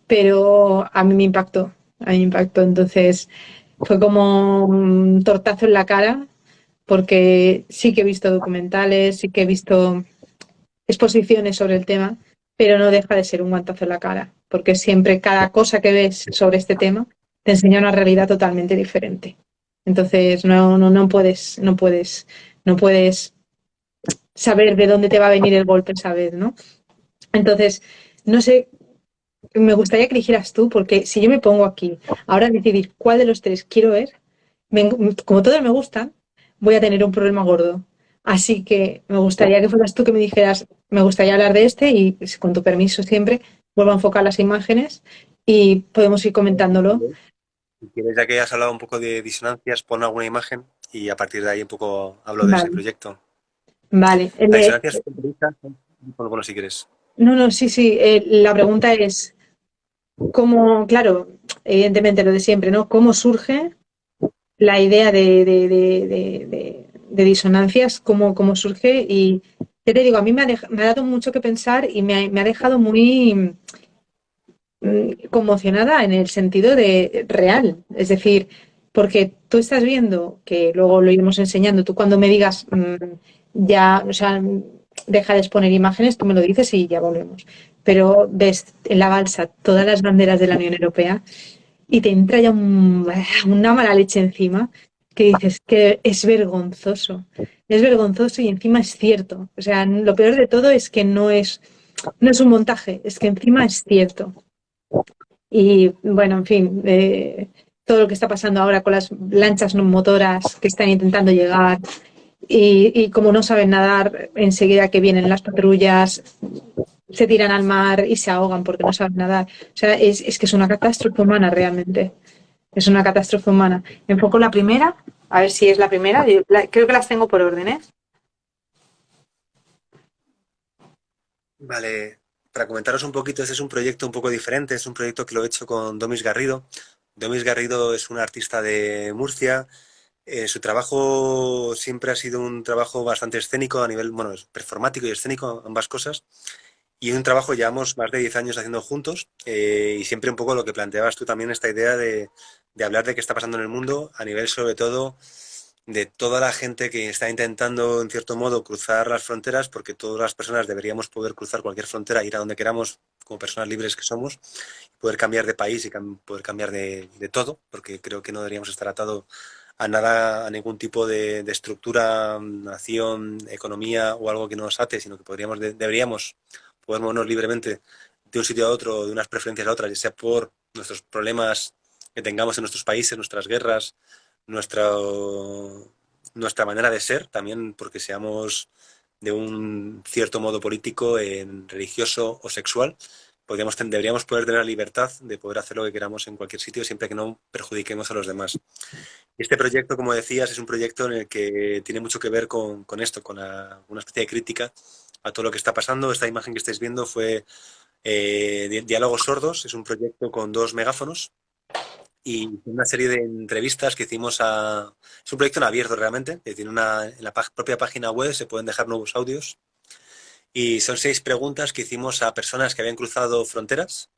pero a mí me impactó. A mí me impactó. Entonces, fue como un tortazo en la cara, porque sí que he visto documentales, sí que he visto exposiciones sobre el tema, pero no deja de ser un guantazo en la cara, porque siempre cada cosa que ves sobre este tema te enseña una realidad totalmente diferente. Entonces no puedes saber de dónde te va a venir el golpe esa vez, ¿no? Entonces, no sé, me gustaría que eligieras tú, porque si yo me pongo aquí ahora a decidir cuál de los tres quiero ver, como todos me gustan, voy a tener un problema gordo. Así que me gustaría que fueras tú que me dijeras, me gustaría hablar de este y con tu permiso siempre vuelvo a enfocar las imágenes y podemos ir comentándolo. Si quieres, ya que has hablado un poco de disonancias, pon alguna imagen y a partir de ahí un poco hablo de ese Vale, proyecto. vale. Las disonancias fronterizas, bueno, si quieres. No, no, sí, sí. La pregunta es, ¿cómo, claro, evidentemente lo de siempre, ¿no? ¿Cómo surge la idea de disonancias, cómo surge? Y ya te digo, a mí me ha dado mucho que pensar y me ha dejado muy conmocionada en el sentido de real. Es decir, porque tú estás viendo, que luego lo iremos enseñando, tú cuando me digas ya, o sea, deja de exponer imágenes, tú me lo dices y ya volvemos. Pero ves en la balsa todas las banderas de la Unión Europea y te entra ya una mala leche encima que dices que es vergonzoso y encima es cierto. O sea, lo peor de todo es que no es un montaje, es que encima es cierto. Y bueno, en fin, todo lo que está pasando ahora con las lanchas no motoras que están intentando llegar y como no saben nadar, enseguida que vienen las patrullas, se tiran al mar y se ahogan porque no saben nadar. O sea, es que es una catástrofe humana realmente. Es una catástrofe humana. Enfoco la primera, a ver si es la primera. Creo que las tengo por orden, ¿eh? Vale, para comentaros un poquito, este es un proyecto un poco diferente, es un proyecto que lo he hecho con Domis Garrido. Domis Garrido es un artista de Murcia. Su trabajo siempre ha sido un trabajo bastante escénico a nivel, bueno, es performático y escénico, ambas cosas. Y un trabajo llevamos más de 10 años haciendo juntos y siempre un poco lo que planteabas tú también, esta idea de hablar de qué está pasando en el mundo a nivel sobre todo de toda la gente que está intentando en cierto modo cruzar las fronteras, porque todas las personas deberíamos poder cruzar cualquier frontera, ir a donde queramos como personas libres que somos, poder cambiar de país y poder cambiar de todo, porque creo que no deberíamos estar atados a nada, a ningún tipo de estructura, nación, economía o algo que nos ate, sino que deberíamos poder movernos libremente de un sitio a otro, de unas preferencias a otras, ya sea por nuestros problemas que tengamos en nuestros países, nuestras guerras, nuestra, nuestra manera de ser, también porque seamos de un cierto modo político, religioso o sexual, deberíamos poder tener la libertad de poder hacer lo que queramos en cualquier sitio siempre que no perjudiquemos a los demás. Este proyecto, como decías, es un proyecto en el que tiene mucho que ver con esto, con una especie de crítica a todo lo que está pasando. Esta imagen que estáis viendo fue Diálogos Sordos, es un proyecto con 2 megáfonos y una serie de entrevistas que hicimos a... Es un proyecto en abierto realmente, que tiene en la propia página web se pueden dejar nuevos audios y son 6 preguntas que hicimos a personas que habían cruzado fronteras,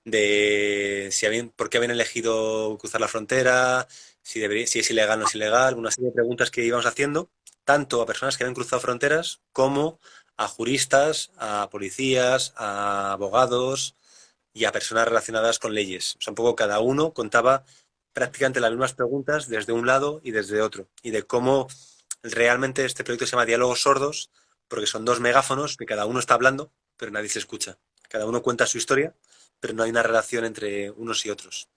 de por qué habían elegido cruzar la frontera, si es ilegal o no es ilegal, una serie de preguntas que íbamos haciendo, tanto a personas que habían cruzado fronteras como a juristas, a policías, a abogados y a personas relacionadas con leyes. O sea, un poco cada uno contaba prácticamente las mismas preguntas desde un lado y desde otro, y de cómo realmente este proyecto se llama Diálogos Sordos, porque son 2 megáfonos que cada uno está hablando, pero nadie se escucha. Cada uno cuenta su historia, pero no hay una relación entre unos y otros.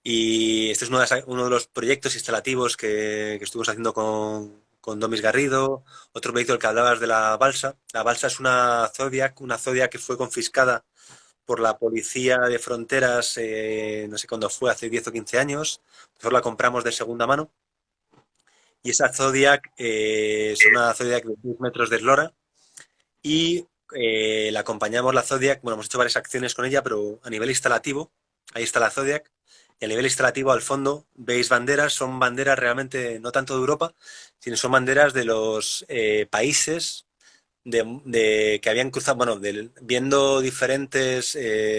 Y este es uno de los proyectos instalativos que estuvimos haciendo con Domis Garrido. Otro proyecto del que hablabas de la balsa. La balsa es una Zodiac que fue confiscada por la policía de fronteras, no sé cuándo fue, hace 10 o 15 años. Nosotros la compramos de segunda mano. Y esa Zodiac es una Zodiac de 10 metros de eslora. Y la acompañamos la Zodiac, bueno, hemos hecho varias acciones con ella, pero a nivel instalativo, ahí está la Zodiac. Y a nivel instalativo, al fondo, veis banderas, son banderas realmente no tanto de Europa, sino son banderas de los países que habían cruzado, bueno, viendo diferentes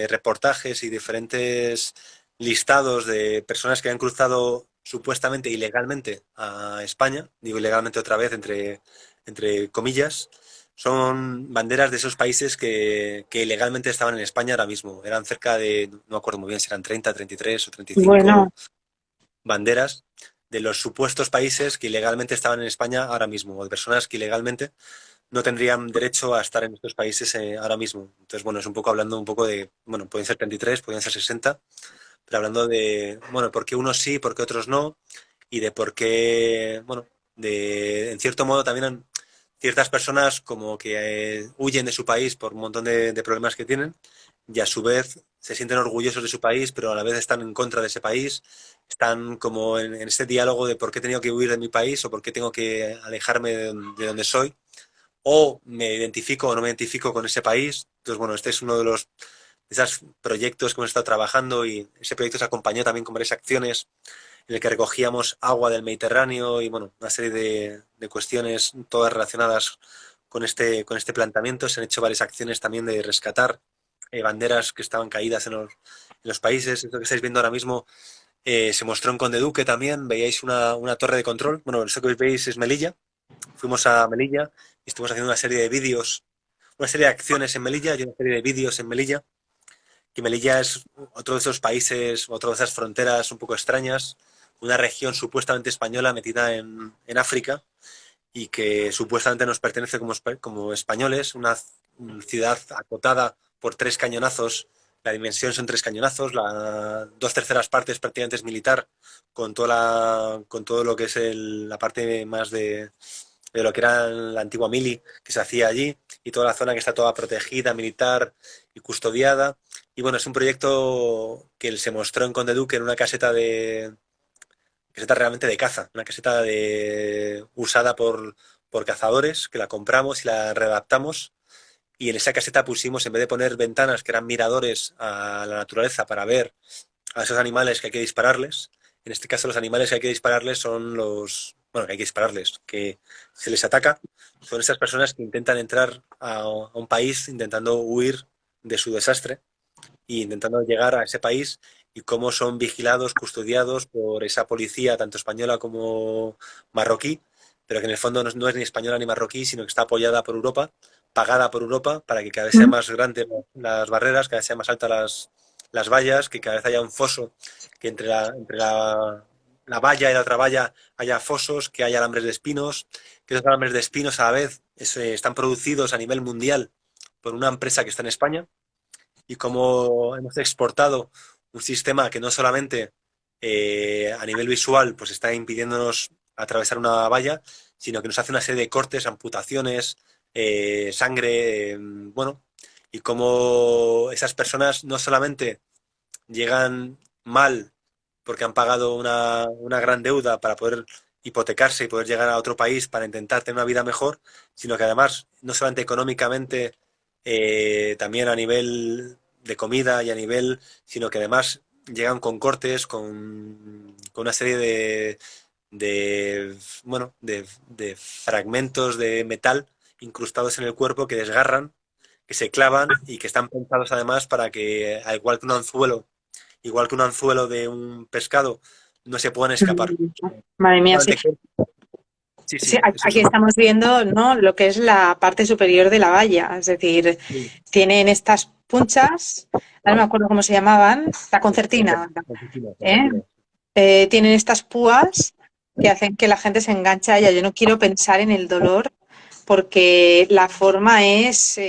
reportajes y diferentes listados de personas que habían cruzado supuestamente ilegalmente a España, digo ilegalmente otra vez entre comillas, son banderas de esos países que ilegalmente estaban en España ahora mismo. Eran cerca de, no me acuerdo muy bien si eran 30, 33 o Bueno, 35 banderas de los supuestos países que ilegalmente estaban en España ahora mismo, o de personas que ilegalmente no tendrían derecho a estar en estos países ahora mismo. Entonces, bueno, es un poco hablando un poco de, bueno, pueden ser 33, pueden ser 60, pero hablando de, bueno, por qué unos sí, por qué otros no, y de por qué, bueno, en cierto modo también ciertas personas como que huyen de su país por un montón de problemas que tienen y a su vez se sienten orgullosos de su país, pero a la vez están en contra de ese país, están como en este diálogo de por qué he tenido que huir de mi país o por qué tengo que alejarme de donde soy o me identifico o no me identifico con ese país. Entonces, bueno, este es uno de esos proyectos que hemos estado trabajando y ese proyecto se acompañó también con varias acciones en el que recogíamos agua del Mediterráneo y, bueno, una serie de cuestiones todas relacionadas con este planteamiento. Se han hecho varias acciones también de rescatar banderas que estaban caídas en los países. Esto que estáis viendo ahora mismo se mostró en Conde Duque también. Veíais una torre de control. Bueno, eso que veis es Melilla. Fuimos a Melilla y estuvimos haciendo una serie de vídeos, una serie de acciones en Melilla y una serie de vídeos en Melilla. Que Melilla es otro de esos países, otra de esas fronteras un poco extrañas, una región supuestamente española metida en África y que supuestamente nos pertenece como españoles, una ciudad acotada por 3 cañonazos. La dimensión son 3 cañonazos, 2/3 partes prácticamente es militar, con todo lo que es la parte más de lo que era la antigua mili que se hacía allí y toda la zona que está toda protegida, militar y custodiada. Y bueno, es un proyecto que se mostró en Conde Duque en una caseta realmente de caza, una caseta usada por cazadores, que la compramos y la readaptamos. Y en esa caseta pusimos, en vez de poner ventanas que eran miradores a la naturaleza para ver a esos animales que hay que dispararles, en este caso los animales que hay que dispararles son bueno, que hay que dispararles, que se les ataca, son esas personas que intentan entrar a un país intentando huir de su desastre e intentando llegar a ese país y cómo son vigilados, custodiados por esa policía, tanto española como marroquí, pero que en el fondo no es ni española ni marroquí, sino que está apoyada por Europa, pagada por Europa, para que cada vez sean más grandes las barreras, cada vez sean más altas las vallas, que cada vez haya un foso, que entre la valla y la otra valla haya fosos, que haya alambres de espinos, que esos alambres de espinos a la vez están producidos a nivel mundial por una empresa que está en España y cómo hemos exportado un sistema que no solamente a nivel visual pues está impidiéndonos atravesar una valla, sino que nos hace una serie de cortes, amputaciones, sangre, bueno, y cómo esas personas no solamente llegan mal porque han pagado una gran deuda para poder hipotecarse y poder llegar a otro país para intentar tener una vida mejor, sino que además, no solamente económicamente, también a nivel de comida y a nivel, sino que además llegan con cortes, con una serie bueno, de fragmentos de metal incrustados en el cuerpo que desgarran, que se clavan y que están pensados además para que, al igual que un anzuelo de un pescado, no se puedan escapar. Madre mía, sí. Sí, Sí, sí, eso es aquí un... estamos viendo, ¿no?, lo que es la parte superior de la valla, es decir, tienen estas punchas, no me acuerdo cómo se llamaban, la concertina, ¿eh? Tienen estas púas que hacen que la gente se enganche a ella. Yo no quiero pensar en el dolor porque la forma es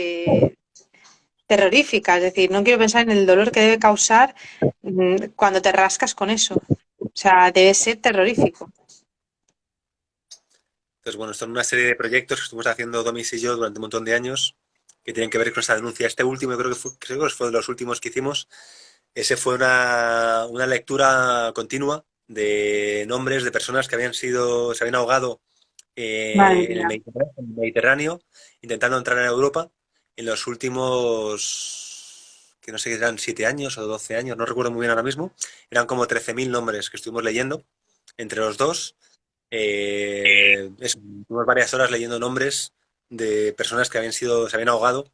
terrorífica, es decir, no quiero pensar en el dolor que debe causar cuando te rascas con eso. O sea, debe ser terrorífico. Entonces, bueno, son una serie de proyectos que estuvimos haciendo Domis y yo durante un montón de años que tienen que ver con esa denuncia. Este último, yo creo que fue de los últimos que hicimos. Ese fue una lectura continua de nombres de personas que se habían ahogado Madre en mía. el Mediterráneo, intentando entrar en Europa en los últimos, que no sé, eran 7 años o 12 años, no recuerdo muy bien ahora mismo. Eran como 13.000 nombres que estuvimos leyendo entre los dos. Tuvimos varias horas leyendo nombres de personas que se habían ahogado,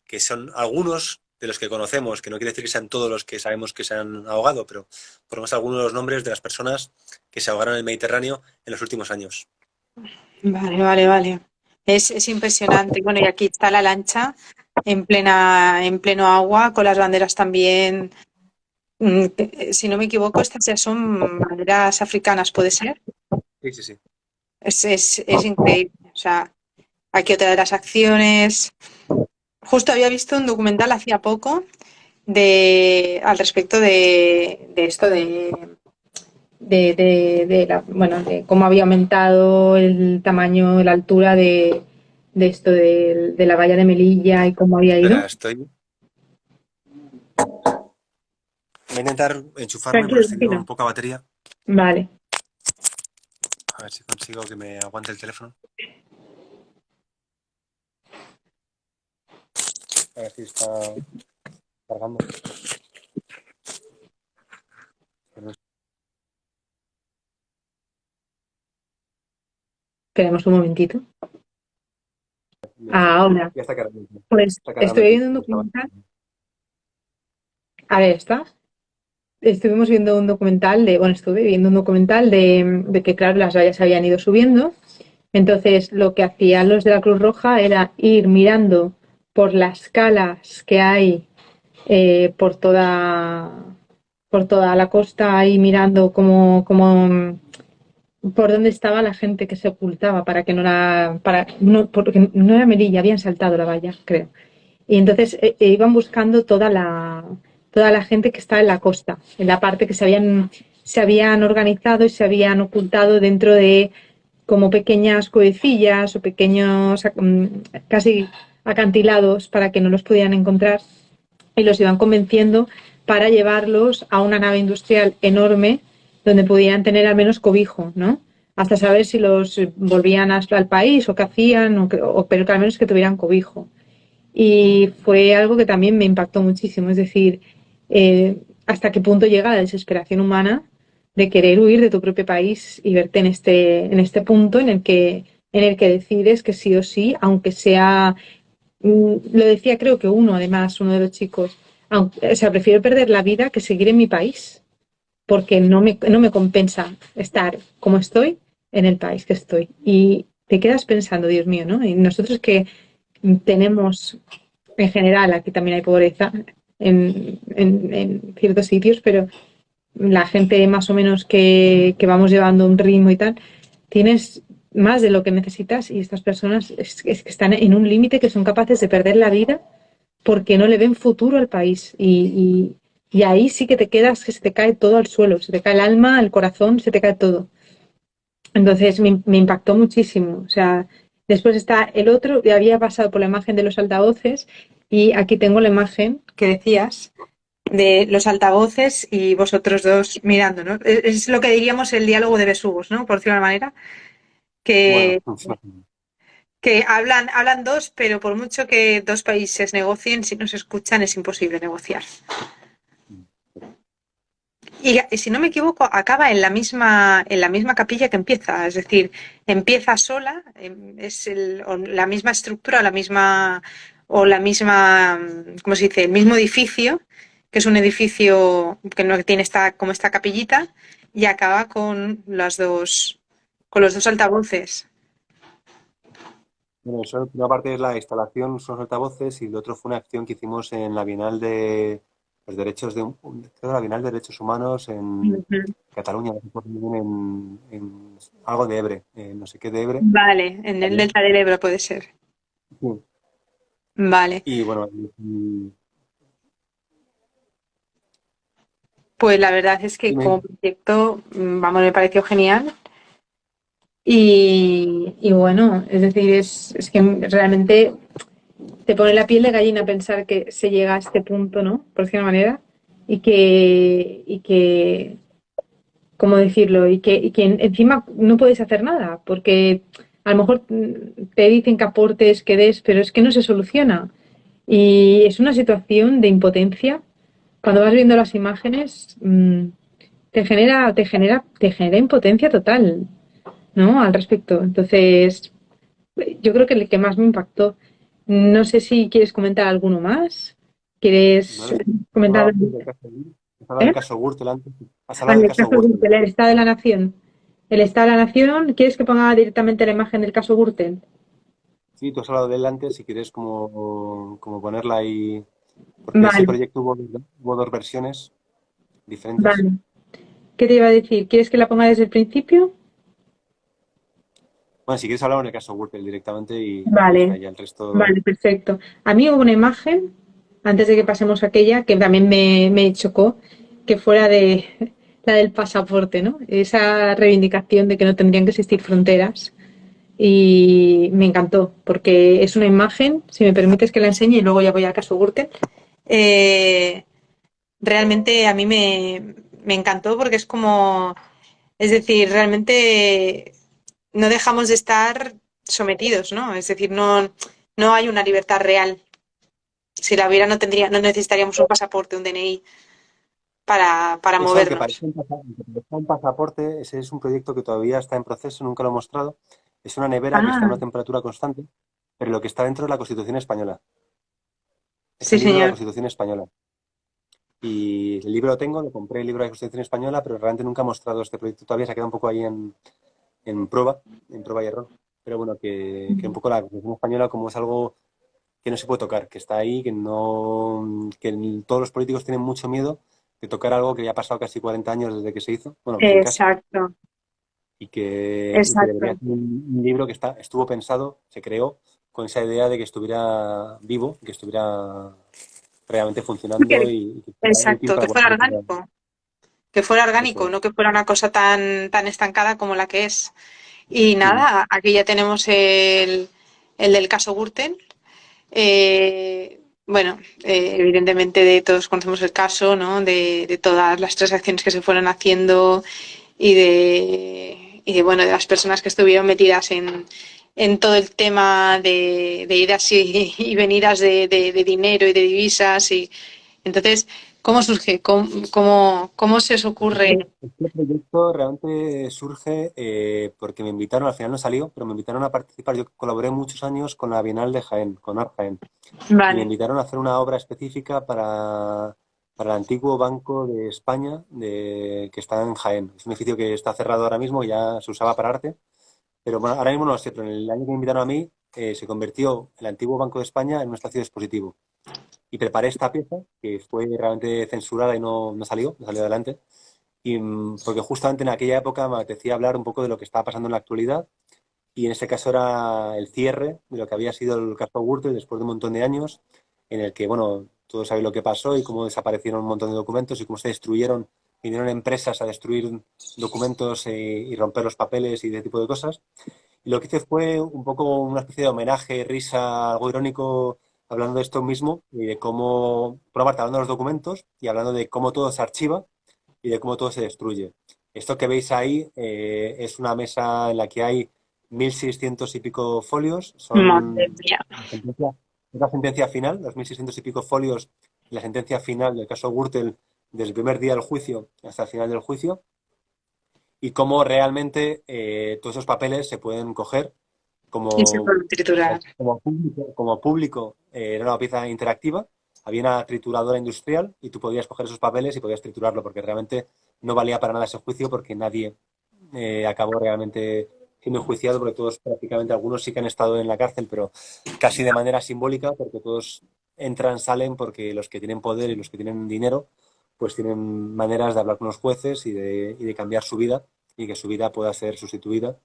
que son algunos de los que conocemos, que no quiere decir que sean todos los que sabemos que se han ahogado, pero por lo menos algunos de los nombres de las personas que se ahogaron en el Mediterráneo en los últimos años. Vale, vale, vale. Es impresionante. Bueno, y aquí está la lancha en pleno agua, con las banderas también. Si no me equivoco, estas ya son banderas africanas, ¿puede ser? Sí, sí, sí. Es increíble. O sea, aquí otra de las acciones. Justo había visto un documental hacía poco al respecto de esto bueno, de cómo había aumentado el tamaño, la altura de esto de la valla de Melilla y cómo había ido. Espera, voy a intentar enchufarme Tranquilo, porque estoy tranquilo. con poca batería. Vale. A ver si consigo que me aguante el teléfono. A ver si está cargando. Esperemos un momentito. Ahora, Ya está cargando. pues Está cargando. estoy viendo un documental. A ver, está. Estuvimos viendo un documental estuve viendo un documental de que, claro, las vallas habían ido subiendo. Entonces, lo que hacían los de la Cruz Roja era ir mirando por las calas que hay por toda la costa, ahí mirando por dónde estaba la gente que se ocultaba para que no la, para, no, porque no era Melilla, habían saltado la valla, creo. Y entonces iban buscando toda la gente que estaba en la costa, en la parte que se habían organizado y se habían ocultado dentro de como pequeñas cuevecillas o pequeños casi acantilados para que no los pudieran encontrar, y los iban convenciendo para llevarlos a una nave industrial enorme donde pudieran tener al menos cobijo, ¿no? Hasta saber si los volvían al país o qué hacían, pero que al menos que tuvieran cobijo. Y fue algo que también me impactó muchísimo, es decir, hasta qué punto llega la desesperación humana de querer huir de tu propio país y verte en este punto en el que decides que sí o sí, aunque sea, lo decía creo que uno de los chicos, o sea, prefiero perder la vida que seguir en mi país, porque no me compensa estar como estoy en el país que estoy. Y te quedas pensando, Dios mío, ¿no? Y nosotros que tenemos, en general, aquí también hay pobreza en ciertos sitios, pero la gente más o menos que vamos llevando un ritmo y tal, tienes más de lo que necesitas y estas personas es que están en un límite que son capaces de perder la vida porque no le ven futuro al país y ahí sí que te quedas, que se te cae todo al suelo, se te cae el alma, el corazón, se te cae todo. Entonces me impactó muchísimo. O sea, después está el otro, y había pasado por la imagen de los altavoces y aquí tengo la imagen que decías de los altavoces y vosotros dos mirando, ¿no? Es lo que diríamos el diálogo de besugos, ¿no? Por decirlo de una manera, Bueno, que, que hablan dos, pero por mucho que dos países negocien, si no se escuchan es imposible negociar. Y si no me equivoco, acaba en la misma capilla que empieza, es decir, empieza sola, es la misma estructura, la misma, ¿cómo se dice? El mismo edificio, que es un edificio que no tiene como esta capillita, y acaba con los dos altavoces. bueno, eso, una parte es la instalación, son altavoces, y lo otro fue una acción que hicimos en la Bienal de los Derechos creo, la Bienal de Derechos Humanos en Ujú. Cataluña, no recuerdo muy bien, en algo de Ebre, no sé qué de Ebre. Vale, en el Delta del Ebro puede ser. Sí. Vale, Y bueno, pues la verdad es que dime. como proyecto, vamos, me pareció genial. Y bueno, es decir, es que realmente te pone la piel de gallina pensar que se llega a este punto, ¿no? Por decirlo de una manera, y que, ¿cómo decirlo? Y que encima no puedes hacer nada, porque a lo mejor te dicen que aportes, que des, pero es que no se soluciona. Y es una situación de impotencia. Cuando vas viendo las imágenes, te genera impotencia total, ¿no? Al respecto. Entonces, yo creo que el que más me impactó. No sé si quieres comentar alguno más. ¿No ¿Quieres has comentar? hablado antes del caso Gürtel? ¿Has hablado ¿Eh? del caso Gürtel antes? Has hablado Vale, del el caso caso Gürtel. Gürtel, el Estado de la Nación. El Estado de la Nación, ¿quieres que ponga directamente la imagen del caso Gürtel? Sí, tú has hablado de él antes, si quieres como ponerla ahí, porque ese Vale, proyecto hubo dos versiones diferentes. vale. ¿Qué te iba a decir? ¿Quieres que la ponga desde el principio? Bueno, si quieres hablamos del caso Gürtel directamente y Vale, ya el resto. vale, perfecto. A mí hubo una imagen, antes de que pasemos a aquella, que también me chocó, que fuera de la del pasaporte, ¿no? Esa reivindicación de que no tendrían que existir fronteras. Y me encantó, porque es una imagen, si me permites que la enseñe y luego ya voy al caso Gürtel. eh, Realmente a mí me encantó porque es como, es decir, realmente no dejamos de estar sometidos, ¿no? Es decir, no hay una libertad real. Si la hubiera, no necesitaríamos un pasaporte, un DNI para Eso, movernos. aunque parezca un pasaporte, ese es un proyecto que todavía está en proceso, nunca lo he mostrado. Es una nevera que está a Ah, una temperatura constante, pero lo que está dentro es la Constitución española. Es sí, el libro de la señor. Constitución española. Y el libro lo tengo, lo compré el libro de la Constitución española, pero realmente nunca he mostrado este proyecto todavía, se ha quedado un poco ahí en prueba y error. Pero bueno, que un poco la Constitución española como es algo que no se puede tocar, que está ahí, todos los políticos tienen mucho miedo de tocar algo que ya ha pasado casi 40 años desde que se hizo, bueno, en casi, Exacto, y que debería exacto. ser un libro que estuvo pensado, se creó con esa idea de que estuviera vivo, que estuviera realmente funcionando y que fuera útil Exacto, para que fuera cualquier ciudadano. orgánico. Que fuera Eso orgánico, es. no que fuera una cosa tan estancada como la que es. Y Ujú. nada, aquí ya tenemos el del caso Gürtel. Bueno, evidentemente todos conocemos el caso, ¿no? De todas las transacciones que se fueron haciendo bueno, de las personas que estuvieron metidas en todo el tema de idas y venidas de dinero y de divisas. Y entonces, ¿cómo surge? ¿Cómo se os ocurre? Este proyecto realmente surge porque me invitaron, al final no salió, pero me invitaron a participar. Yo colaboré muchos años con la Bienal de Jaén, con Art Jaén, y me Vale. invitaron a hacer una obra específica para el antiguo Banco de España que está en Jaén. Es un edificio que está cerrado ahora mismo, ya se usaba para arte, pero bueno, ahora mismo no lo sé, pero en el año que me invitaron a mí se convirtió el antiguo Banco de España en un espacio expositivo. Y preparé esta pieza, que fue realmente censurada y no salió adelante. Y porque justamente en aquella época me apetecía hablar un poco de lo que estaba pasando en la actualidad, y en este caso era el cierre de lo que había sido el caso Gürtel después de un montón de años, en el que, bueno, todos sabéis lo que pasó y cómo desaparecieron un montón de documentos y cómo se destruyeron vinieron empresas a destruir documentos y romper los papeles y ese tipo de cosas. Y lo que hice fue un poco una especie de homenaje, risa, algo irónico, hablando de esto mismo y de cómo, por una parte, hablando de los documentos y hablando de cómo todo se archiva y de cómo todo se destruye. Esto que veis ahí es una mesa en la que hay 1.600 y pico folios. Madre Son mía. es la sentencia final, los 1.600 y pico folios, la sentencia final del caso Gürtel, desde el primer día del juicio hasta el final del juicio, y cómo realmente todos esos papeles se pueden coger Y se como, puede triturar. como público. Era una pieza interactiva, había una trituradora industrial y tú podías coger esos papeles y podías triturarlo, porque realmente no valía para nada ese juicio, porque nadie acabó realmente siendo enjuiciado, porque todos, prácticamente algunos sí que han estado en la cárcel, pero casi de manera simbólica, porque todos entran, salen, porque los que tienen poder y los que tienen dinero, pues tienen maneras de hablar con los jueces y de cambiar su vida y que su vida pueda ser sustituida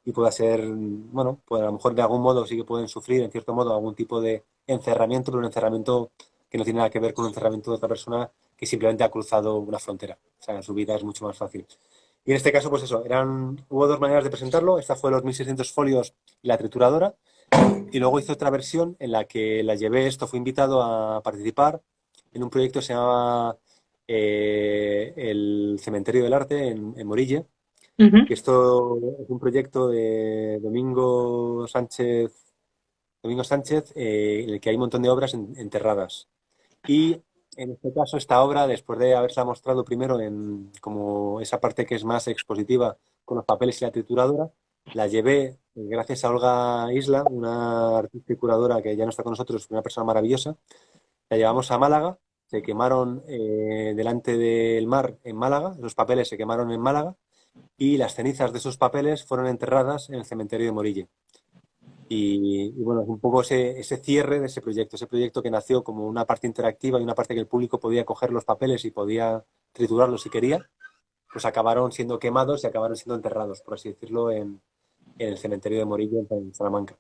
y pueda ser, bueno, pues a lo mejor de algún modo sí que pueden sufrir, en cierto modo, algún tipo de encerramiento, pero un encerramiento que no tiene nada que ver con un encerramiento de otra persona que simplemente ha cruzado una frontera. O sea, su vida es mucho más fácil. Y en este caso, pues eso, hubo dos maneras de presentarlo. Esta fue los 1.600 folios y la trituradora. Y luego hice otra versión en la que la llevé, esto fue invitado a participar en un proyecto que se llamaba el Cementerio del Arte en Morille, Ujú. que esto es un proyecto de Domingo Sánchez en el que hay un montón de obras enterradas. Y en este caso, esta obra, después de haberse mostrado primero en como esa parte que es más expositiva con los papeles y la trituradora, la llevé, gracias a Olga Isla, una artista y curadora que ya no está con nosotros, una persona maravillosa, la llevamos a Málaga, se quemaron delante del mar en Málaga, los papeles se quemaron en Málaga y las cenizas de esos papeles fueron enterradas en el cementerio de Morille. Y bueno, es un poco ese cierre de ese proyecto que nació como una parte interactiva y una parte que el público podía coger los papeles y podía triturarlos si quería, pues acabaron siendo quemados y acabaron siendo enterrados, por así decirlo, en el cementerio de Morillo, en Salamanca.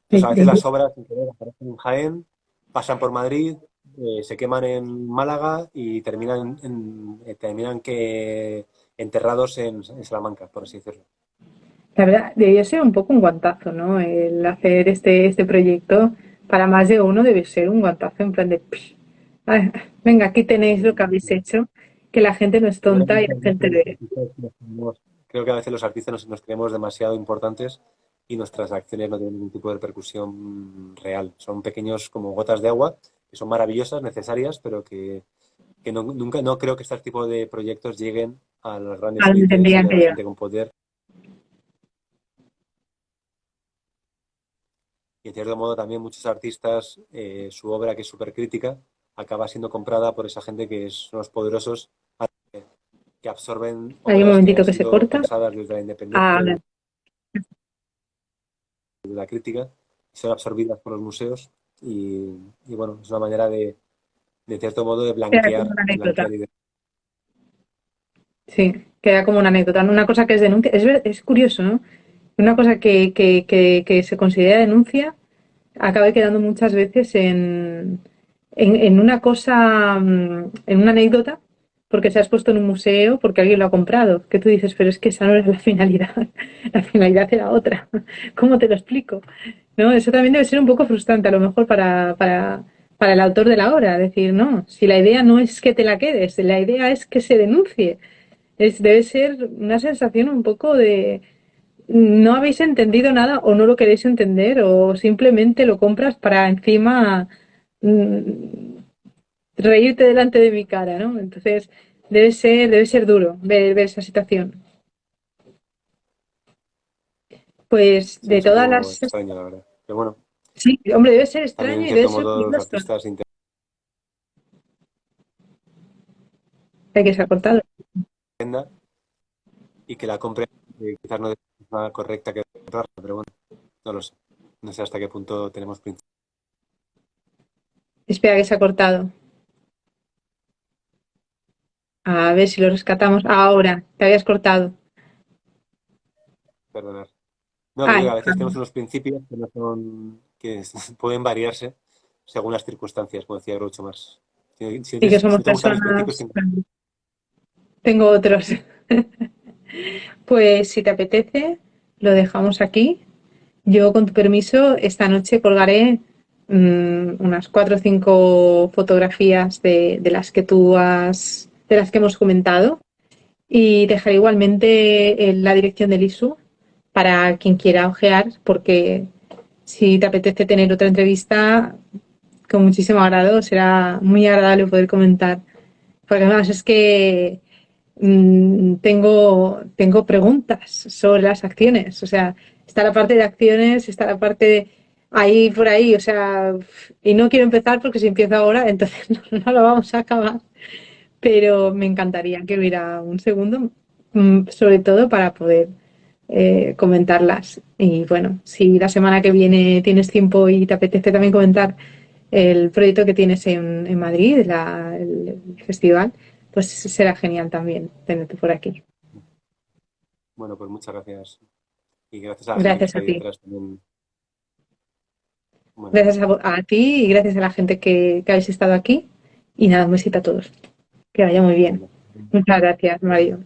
Entonces, a veces las obras sin querer aparecen en Jaén, pasan por Madrid, se queman en Málaga y terminan enterrados en Salamanca, por así decirlo. La verdad, debería ser un poco un guantazo, ¿no? El hacer este proyecto para más de uno debe ser un guantazo en plan de, "Psh, ah, venga, aquí tenéis lo que habéis hecho, que la gente no es Yo creo que tonta y la muchas gente veces los ve. artistas creo que a veces los artistas nos creemos demasiado importantes y nuestras acciones no tienen ningún tipo de repercusión real. Son pequeños como gotas de agua que son maravillosas, necesarias, pero que nunca no creo que este tipo de proyectos lleguen a las A grandes donde élites y tendrían a que la llegar. gente con poder. Y en cierto modo también muchos artistas, su obra que es súper crítica, acaba siendo comprada por esa gente que son los poderosos que absorben Hay un obras que han momentito que se sido corta. pensadas desde la independencia, Ahora, de la crítica, son absorbidas por los museos y bueno, es una manera de cierto modo queda como una de anécdota. blanquear ideas. Sí, queda como una anécdota. Una cosa que es denuncia. Es curioso, ¿no? Una cosa que se considera denuncia acaba quedando muchas veces en una cosa, en una anécdota, porque se ha expuesto en un museo, porque alguien lo ha comprado. Que tú dices, pero es que esa no era la finalidad, la finalidad era otra. ¿Cómo te lo explico? ¿No? Eso también debe ser un poco frustrante, a lo mejor, para el autor de la obra. Decir, no, si la idea no es que te la quedes, la idea es que se denuncie. Debe ser una sensación un poco de no habéis entendido nada o no lo queréis entender o simplemente lo compras para encima mm, reírte delante de mi cara, ¿no? Entonces debe ser duro ver esa situación. Pues Sí, de es un todas poco las... extraño, la verdad. Pero bueno, Sí, hombre, debe ser también extraño en y debe cierto ser modo muy los frustrante. artistas Hay que se ha cortado. intentan y que la compren quizás no de la forma correcta que comprarla, pero bueno, no lo sé. No sé hasta qué punto tenemos principios. Espera que se ha cortado. A ver si lo rescatamos. Ahora, te habías cortado. Perdonar. No, que digo, Ay, a veces tenemos unos principios que no son, que pueden variarse según las circunstancias, como decía Groucho Marx. Si, si no y que si somos no te gustan mis personas principios, tengo otros. Pues si te apetece, lo dejamos aquí. Yo, con tu permiso, esta noche colgaré unas 4 o 5 fotografías de las que de las que hemos comentado, y dejaré igualmente la dirección del ISU para quien quiera ojear, porque si te apetece tener otra entrevista, con muchísimo agrado, será muy agradable poder comentar. Porque además es que tengo preguntas sobre las acciones. O sea, está la parte de acciones, está la parte de ahí por ahí. O sea, y no quiero empezar porque si empiezo ahora, entonces no lo vamos a acabar. Pero me encantaría que hubiera un segundo, sobre todo para poder comentarlas. Y bueno, si la semana que viene tienes tiempo y te apetece también comentar el proyecto que tienes en Madrid, el festival, pues será genial también tenerte por aquí. Bueno, pues muchas gracias. Y gracias a la gente que Gracias está a ahí ti. detrás también. Bueno, Gracias a ti y gracias a la gente que habéis estado aquí. Y nada, un besito a todos. Que vaya muy bien. bueno. Muchas gracias, Mario.